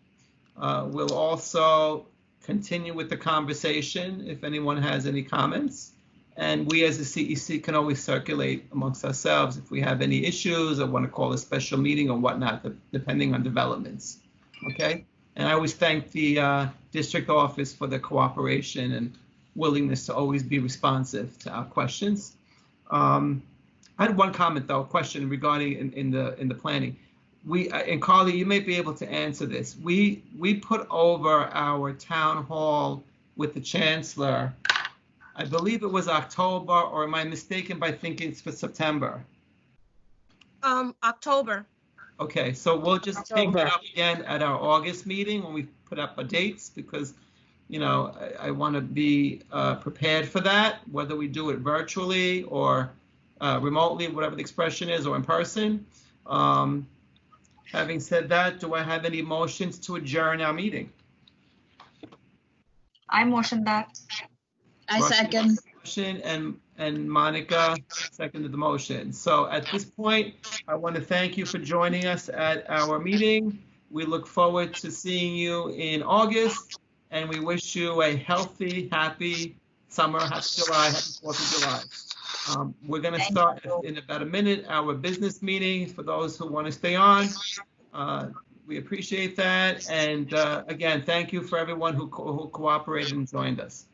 S1: We'll also continue with the conversation if anyone has any comments. And we as a CEC can always circulate amongst ourselves if we have any issues or want to call a special meeting or whatnot, depending on developments. Okay? And I always thank the district office for their cooperation and willingness to always be responsive to our questions. I had one comment though, question regarding in the planning. And Carly, you may be able to answer this. We put over our town hall with the chancellor, I believe it was October, or am I mistaken by thinking it's for September?
S2: October.
S1: Okay, so we'll just take it up again at our August meeting when we put up our dates, because, you know, I want to be prepared for that, whether we do it virtually or remotely, whatever the expression is, or in person. Having said that, do I have any motions to adjourn our meeting?
S4: I motion that.
S9: I second.
S1: Motion and Monica seconded the motion. So at this point, I want to thank you for joining us at our meeting. We look forward to seeing you in August, and we wish you a healthy, happy summer, happy July, happy 4th of July. We're going to start in about a minute our business meeting for those who want to stay on. We appreciate that. And again, thank you for everyone who cooperated and joined us.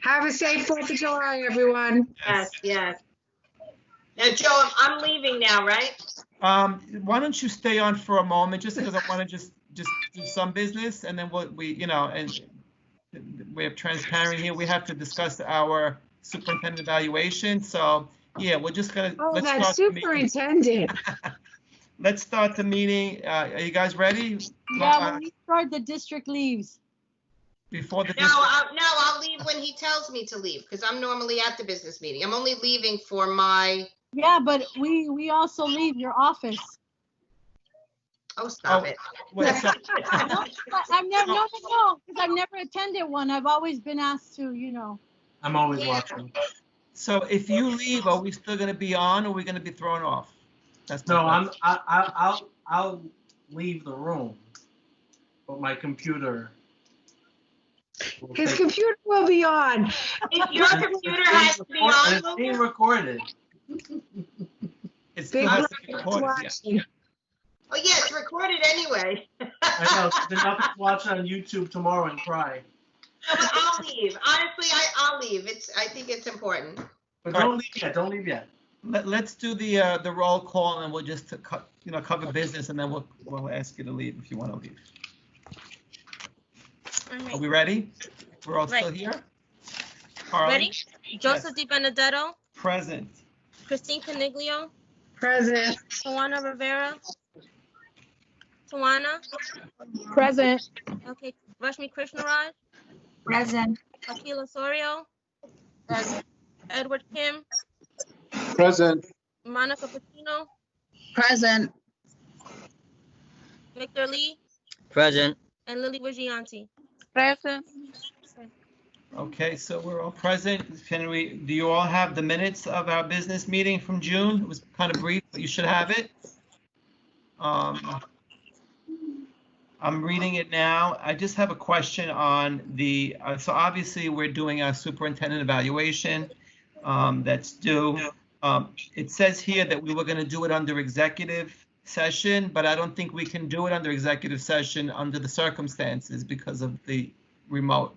S3: Have a safe 4th of July, everyone.
S7: Yes, yes. Now, Joe, I'm leaving now, right?
S1: Why don't you stay on for a moment, just because I want to just do some business, and then we're transparent here. We have to discuss our superintendent evaluation. So yeah, we're just gonna.
S3: Oh, that superintendent.
S1: Let's start the meeting. Are you guys ready?
S13: Yeah, when we start, the district leaves.
S1: Before the
S7: No, I'll leave when he tells me to leave, because I'm normally at the business meeting. I'm only leaving for my.
S13: Yeah, but we also leave your office.
S7: Oh, stop it.
S13: I've never, no, because I've never attended one. I've always been asked to, you know.
S11: I'm always watching.
S1: So if you leave, are we still going to be on, or are we going to be thrown off? That's
S11: no, I'll leave the room, but my computer.
S3: His computer will be on.
S7: If your computer has to be on,
S11: it's being recorded.
S1: It's still has to be recorded. Yeah.
S7: Oh yeah, it's recorded anyway.
S11: I know. Then I'll have to watch it on YouTube tomorrow and cry.
S7: No, but I'll leave. Honestly, I'll leave. I think it's important.
S11: But don't leave yet. Don't leave yet.
S1: Let's do the roll call, and we'll just cover business, and then we'll ask you to leave if you want to leave.
S2: Right.
S1: Are we ready? We're all still here? Harley?
S2: Ready? Joseph Di Benedetto.
S1: Present.
S2: Christine Caniglio.
S3: Present.
S2: Tawana Rivera. Tawana.
S13: Present.
S2: Okay. Rashmi Krishnaraj.
S4: Present.
S2: Akil Osorio. Present. Edward Kim.
S8: Present.
S2: Monica Pacino.
S9: Present.
S2: Victor Lee.
S6: Present.
S2: And Lily Vigianti.
S13: Present.
S1: Okay, so we're all present. Do you all have the minutes of our business meeting from June? It was kind of brief, but you should have it. I'm reading it now. I just have a question on the, so obviously we're doing our superintendent evaluation that's due. It says here that we were going to do it under executive session, but I don't think we can do it under executive session under the circumstances because of the remote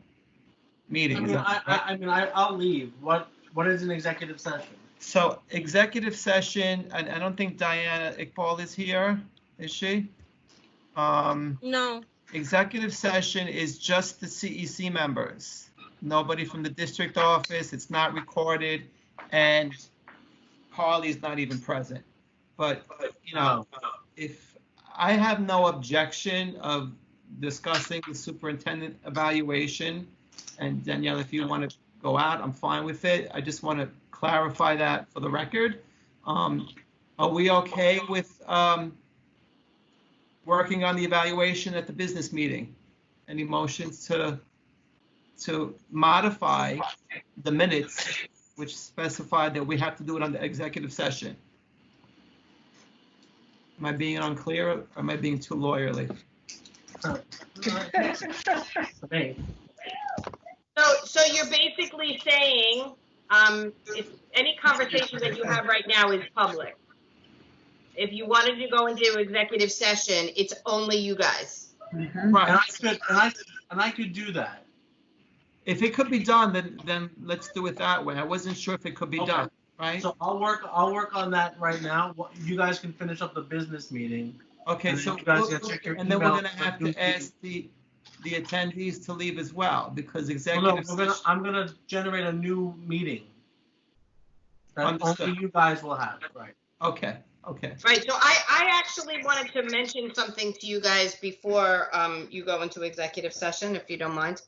S1: meeting.
S11: I mean, I'll leave. What what is an executive session?
S1: So executive session, and I don't think Diana Iqbal is here, is she?
S2: No.
S1: Executive session is just the CEC members. Nobody from the district office, it's not recorded, and Harley's not even present. But, you know, if I have no objection of discussing the superintendent evaluation, and Danielle, if you want to go out, I'm fine with it. I just want to clarify that for the record. Are we okay with working on the evaluation at the business meeting? Any motions to modify the minutes, which specify that we have to do it on the executive session? Am I being unclear, or am I being too lawyerly?
S7: So you're basically saying, if any conversation that you have right now is public. If you wanted to go into executive session, it's only you guys.
S1: Right.
S11: And I could do that.
S1: If it could be done, then let's do it that way. I wasn't sure if it could be done, right?
S11: So I'll work on that right now. You guys can finish up the business meeting.
S1: Okay, so
S11: you guys can check your
S1: and then we're
S11: email
S1: gonna have to ask the attendees to leave as well, because
S11: No,
S1: executive session.
S11: I'm gonna generate a new meeting that
S1: Understood.
S11: only you guys will have, right?
S1: Okay, okay.
S7: Right, so I actually wanted to mention something to you guys before you go into executive session, if you don't mind.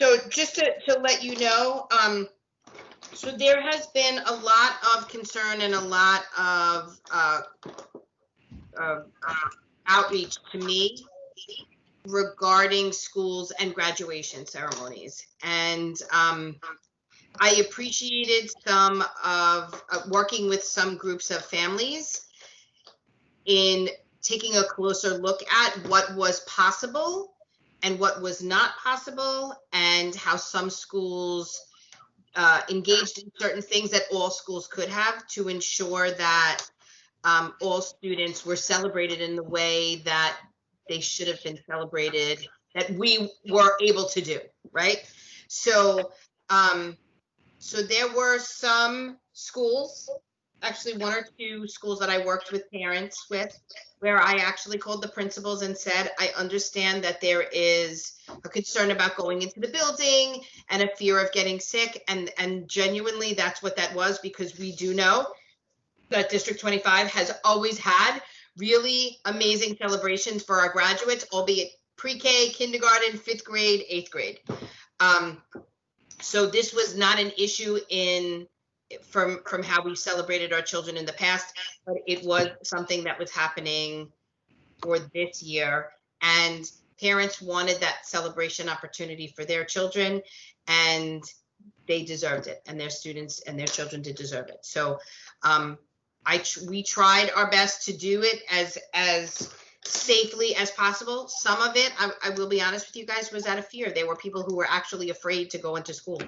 S7: So just to let you know, so there has been a lot of concern and a lot of outreach to me regarding schools and graduation ceremonies. And I appreciated some of working with some groups of families in taking a closer look at what was possible and what was not possible, and how some schools engaged in certain things that all schools could have to ensure that all students were celebrated in the way that they should have been celebrated, that we were able to do, right? So, so there were some schools, actually 1 or 2 schools that I worked with parents with, where I actually called the principals and said, I understand that there is a concern about going into the building and a fear of getting sick. And genuinely, that's what that was, because we do know that District 25 has always had really amazing celebrations for our graduates, albeit pre-K, kindergarten, 5th grade, 8th grade. So this was not an issue from how we celebrated our children in the past, but it was something that was happening for this year. And parents wanted that celebration opportunity for their children, and they deserved it, and their students and their children did deserve it. So we tried our best to do it as safely as possible. Some of it, I will be honest with you guys, was out of fear. There were people who were actually afraid to go into school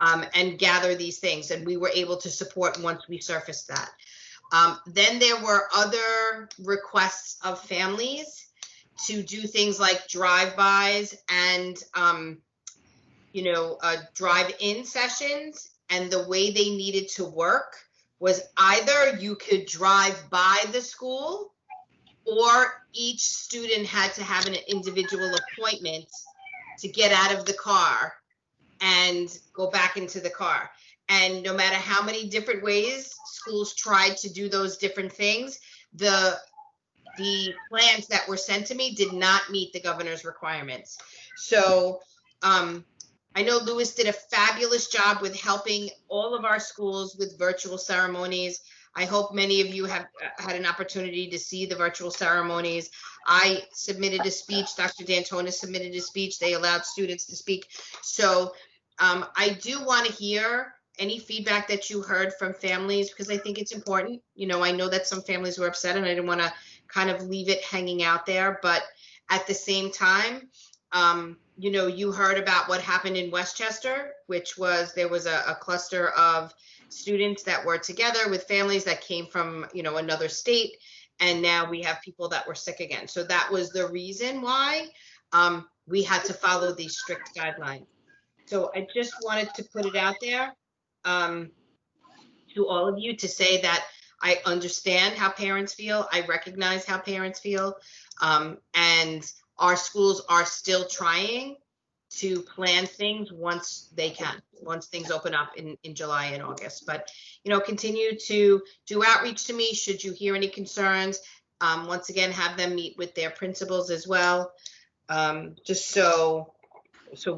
S7: and gather these things, and we were able to support once we surfaced that. Then there were other requests of families to do things like drive-bys and drive-in sessions, and the way they needed to work was either you could drive by the school, or each student had to have an individual appointment to get out of the car and go back into the car. And no matter how many different ways schools tried to do those different things, the plans that were sent to me did not meet the governor's requirements. So I know Louis did a fabulous job with helping all of our schools with virtual ceremonies. I hope many of you have had an opportunity to see the virtual ceremonies. I submitted a speech, Dr. D'Antona submitted a speech, they allowed students to speak. So I do want to hear any feedback that you heard from families, because I think it's important. You know, I know that some families were upset, and I didn't want to kind of leave it hanging out there, but at the same time, you heard about what happened in Westchester, which was, there was a cluster of students that were together with families that came from, another state. And now we have people that were sick again. So that was the reason why we had to follow these strict guidelines. So I just wanted to put it out there to all of you to say that I understand how parents feel. I recognize how parents feel. And our schools are still trying to plan things once they can, once things open up in July and August. But, you know, continue to do outreach to me should you hear any concerns. Once again, have them meet with their principals as well, just so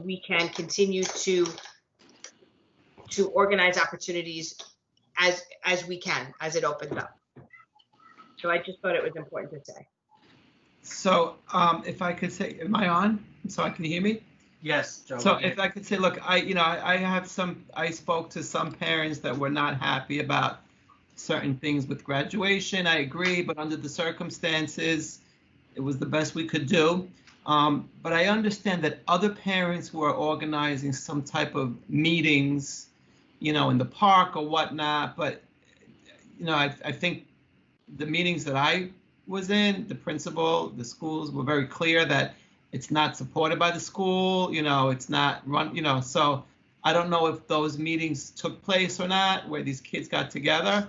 S7: we can continue to organize opportunities as we can, as it opens up. So I just thought it was important to say.
S1: So if I could say, am I on? So can you hear me?
S11: Yes, Joe.
S1: So if I could say, look, I spoke to some parents that were not happy about certain things with graduation. I agree, but under the circumstances, it was the best we could do. But I understand that other parents who are organizing some type of meetings, you know, in the park or whatnot. But, you know, I think the meetings that I was in, the principal, the schools were very clear that it's not supported by the school, you know, it's not run, you know, so I don't know if those meetings took place or not, where these kids got together.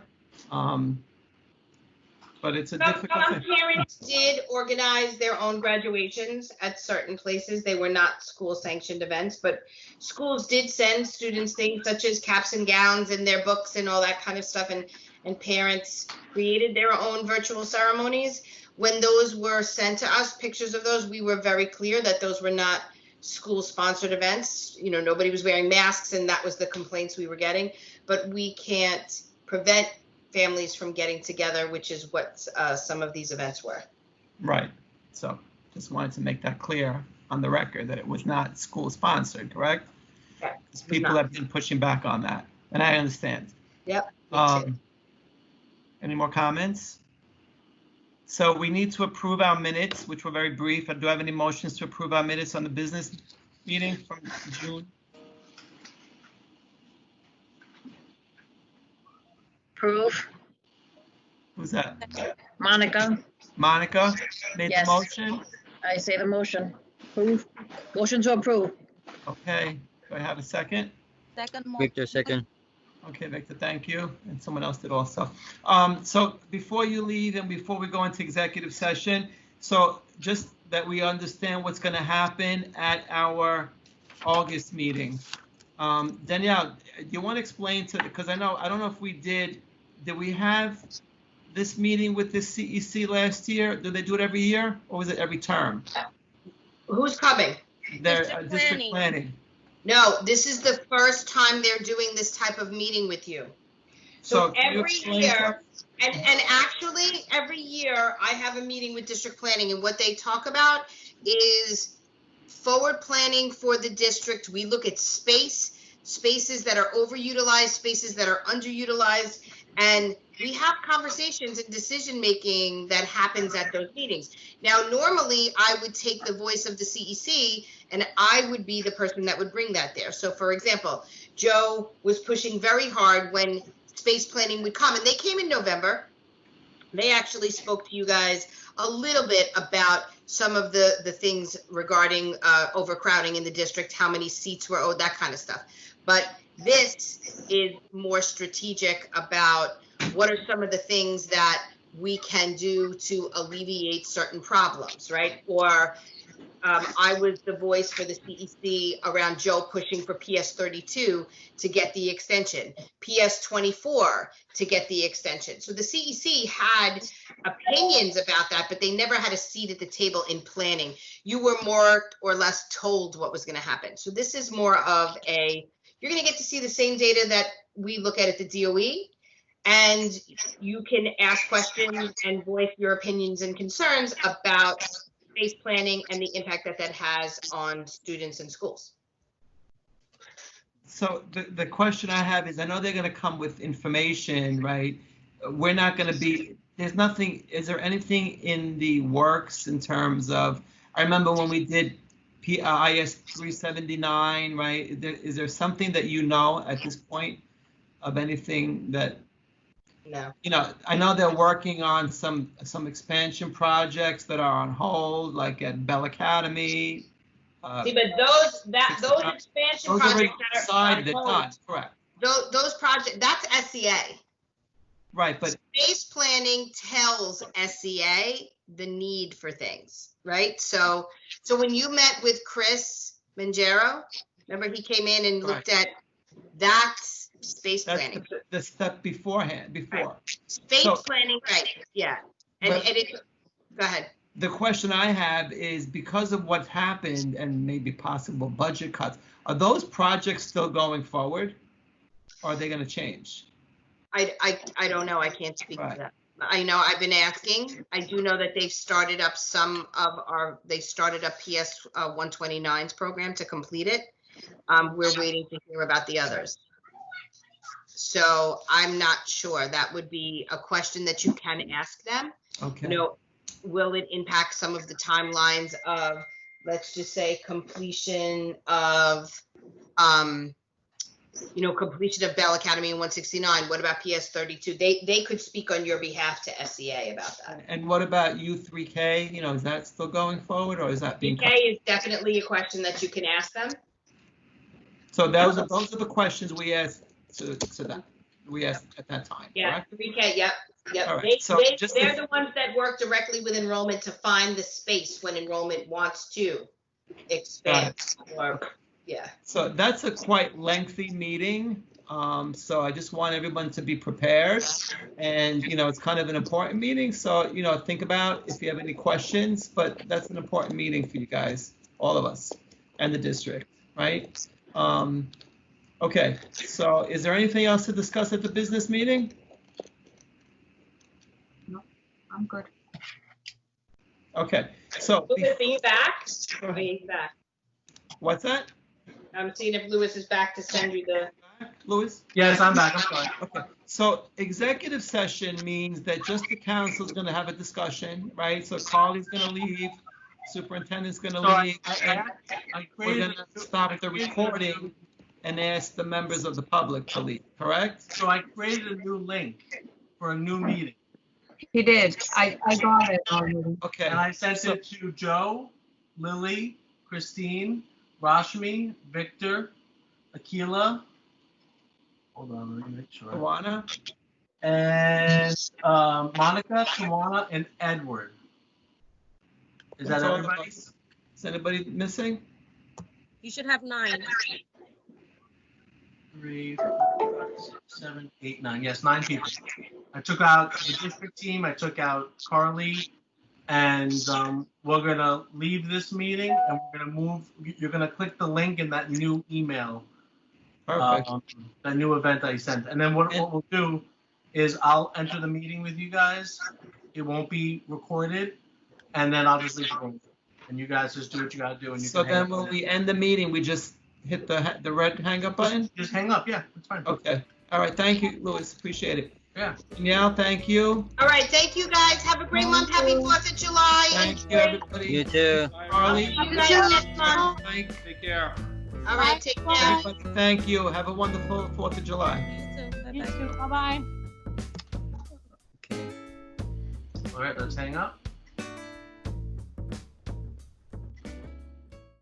S1: But it's a difficult
S7: Some
S1: thing.
S7: parents did organize their own graduations at certain places. They were not school sanctioned events, but schools did send students things such as caps and gowns and their books and all that kind of stuff. And parents created their own virtual ceremonies. When those were sent to us, pictures of those, we were very clear that those were not school sponsored events. You know, nobody was wearing masks, and that was the complaints we were getting. But we can't prevent families from getting together, which is what some of these events were.
S1: Right. So just wanted to make that clear on the record that it was not school sponsored, correct?
S7: Okay.
S1: Because people have been pushing back on that, and I understand.
S7: Yep.
S1: Any more comments? So we need to approve our minutes, which were very brief. Do I have any motions to approve our minutes on the business meeting from June?
S9: Approve.
S1: Who's that?
S9: Monica,
S1: Monica made the
S9: Yes.
S1: motion.
S9: I say the motion. Approve. Motion to approve.
S1: Okay. Do I have a second?
S13: Second
S6: Victor, second.
S1: Okay, Victor, thank you. And someone else did also. So before you leave and before we go into executive session, so just that we understand what's going to happen at our August meeting. Danielle, do you want to explain because I don't know if we did we have this meeting with the CEC last year? Do they do it every year or was it every term?
S7: Who's coming?
S1: Their
S2: District
S1: district
S2: planning.
S1: planning.
S7: No, this is the first time they're doing this type of meeting with you. So
S1: can you
S7: every
S1: explain
S7: year, and actually every year I have a meeting with district planning, and what they talk about is forward planning for the district. We look at spaces that are overutilized, spaces that are underutilized, and we have conversations and decision making that happens at those meetings. Now, normally I would take the voice of the CEC and I would be the person that would bring that there. So for example, Joe was pushing very hard when space planning would come, and they came in November. They actually spoke to you guys a little bit about some of the things regarding overcrowding in the district, how many seats were owed, that kind of stuff. But this is more strategic about what are some of the things that we can do to alleviate certain problems, right? Or I was the voice for the CEC around Joe pushing for PS 32 to get the extension, PS 24 to get the extension. So the CEC had opinions about that, but they never had a seat at the table in planning. You were more or less told what was going to happen. So this is more of you're going to get to see the same data that we look at the DOE, and you can ask questions and voice your opinions and concerns about space planning and the impact that has on students and schools.
S1: So the question I have is, I know they're going to come with information, right? We're not going to be, there's nothing, is there anything in the works in terms of, I remember when we did IS 379, right? Is there something that you know at this point of anything that,
S7: no,
S1: you know, I know they're working on some expansion projects that are on hold, like at Bell Academy.
S7: See, but those expansion
S1: Those already
S7: projects that are
S1: decided,
S7: proposed,
S1: not correct.
S7: those projects, that's SEA.
S1: Right, but
S7: Space planning tells SEA the need for things, right? So when you met with Chris Mangiero, remember he came in and looked at, that's space
S1: that's
S7: planning.
S1: the step before.
S7: Space
S1: So-
S7: planning, right, yeah. And
S1: But-
S7: it, go ahead.
S1: The question I have is, because of what's happened and maybe possible budget cuts, are those projects still going forward? Or are they gonna change?
S7: I don't know, I can't speak to
S1: Right.
S7: that. I know, I've been asking, I do know that they've started up they started up PS 129's program to complete it. We're waiting to hear about the others. So I'm not sure, that would be a question that you can ask them.
S1: Okay.
S7: You know, will it impact some of the timelines of, let's just say, completion of, completion of Bell Academy in 169? What about PS 32? They could speak on your behalf to SEA about that.
S1: And what about U3K? Is that still going forward, or is that being cut?
S7: PK is definitely a question that you can ask them.
S1: So those are the questions we asked to that. We asked at that time,
S7: Yeah,
S1: correct?
S7: 3K, yep.
S1: All right, so just
S7: They're
S1: to-
S7: the ones that work directly with enrollment to find the space when enrollment wants to expand. Yeah.
S1: So that's a quite lengthy meeting. So I just want everyone to be prepared. And, it's kind of an important meeting. So, think about if you have any questions, but that's an important meeting for you guys, all of us, and the district, right? Okay, so is there anything else to discuss at the business meeting?
S4: I'm good.
S1: Okay, so
S7: Louis, are you back? Are you back?
S1: what's that?
S7: I'm seeing if Louis is back to send you the.
S1: Louis?
S11: Yes, I'm back. I'm sorry.
S1: Okay, so executive session means that just the council is going to have a discussion, right? So Carly's going to leave, superintendent's going to leave, and we're going to stop the recording and ask the members of the public to leave, correct?
S11: So I created a new link for a new meeting.
S4: He did. I got it already.
S1: Okay.
S11: And I sent it to Joe, Lily, Christine, Rashmi, Victor, Akila. Hold on, let me make sure.
S1: Tawana?
S11: And Monica, Tawana, and Edward. Is that
S1: That's all
S11: everybody?
S1: Is anybody missing?
S2: You should have 9.
S11: 3, 4, 5, 6, 7, 8, 9. Yes, 9 people. I took out the district team. I took out Carly, and we're gonna leave this meeting, and we're gonna move. You're gonna click the link in that new email,
S1: Perfect.
S11: that new event I sent, and then what we'll do is I'll enter the meeting with you guys. It won't be recorded, and then I'll just leave the room, and you guys just do what you gotta do. And you
S1: So
S11: can hang
S1: then
S11: up.
S1: when we end the meeting, we just hit the red hang up button?
S11: Just hang up. Yeah, it's fine.
S1: Okay. All right. Thank you, Louis. Appreciate it.
S11: Yeah.
S1: Danielle, thank you.
S7: All right, thank you guys. Have a great month. Happy 4th of July.
S1: Thank you, everybody.
S6: You too.
S1: Carly.
S7: See you guys next month.
S1: Mike.
S14: Take care.
S7: All right, take care.
S1: Everybody, thank you. Have a wonderful 4th of July.
S2: You too.
S13: You
S2: Bye-bye.
S13: too. Bye-bye.
S11: All right, let's hang up.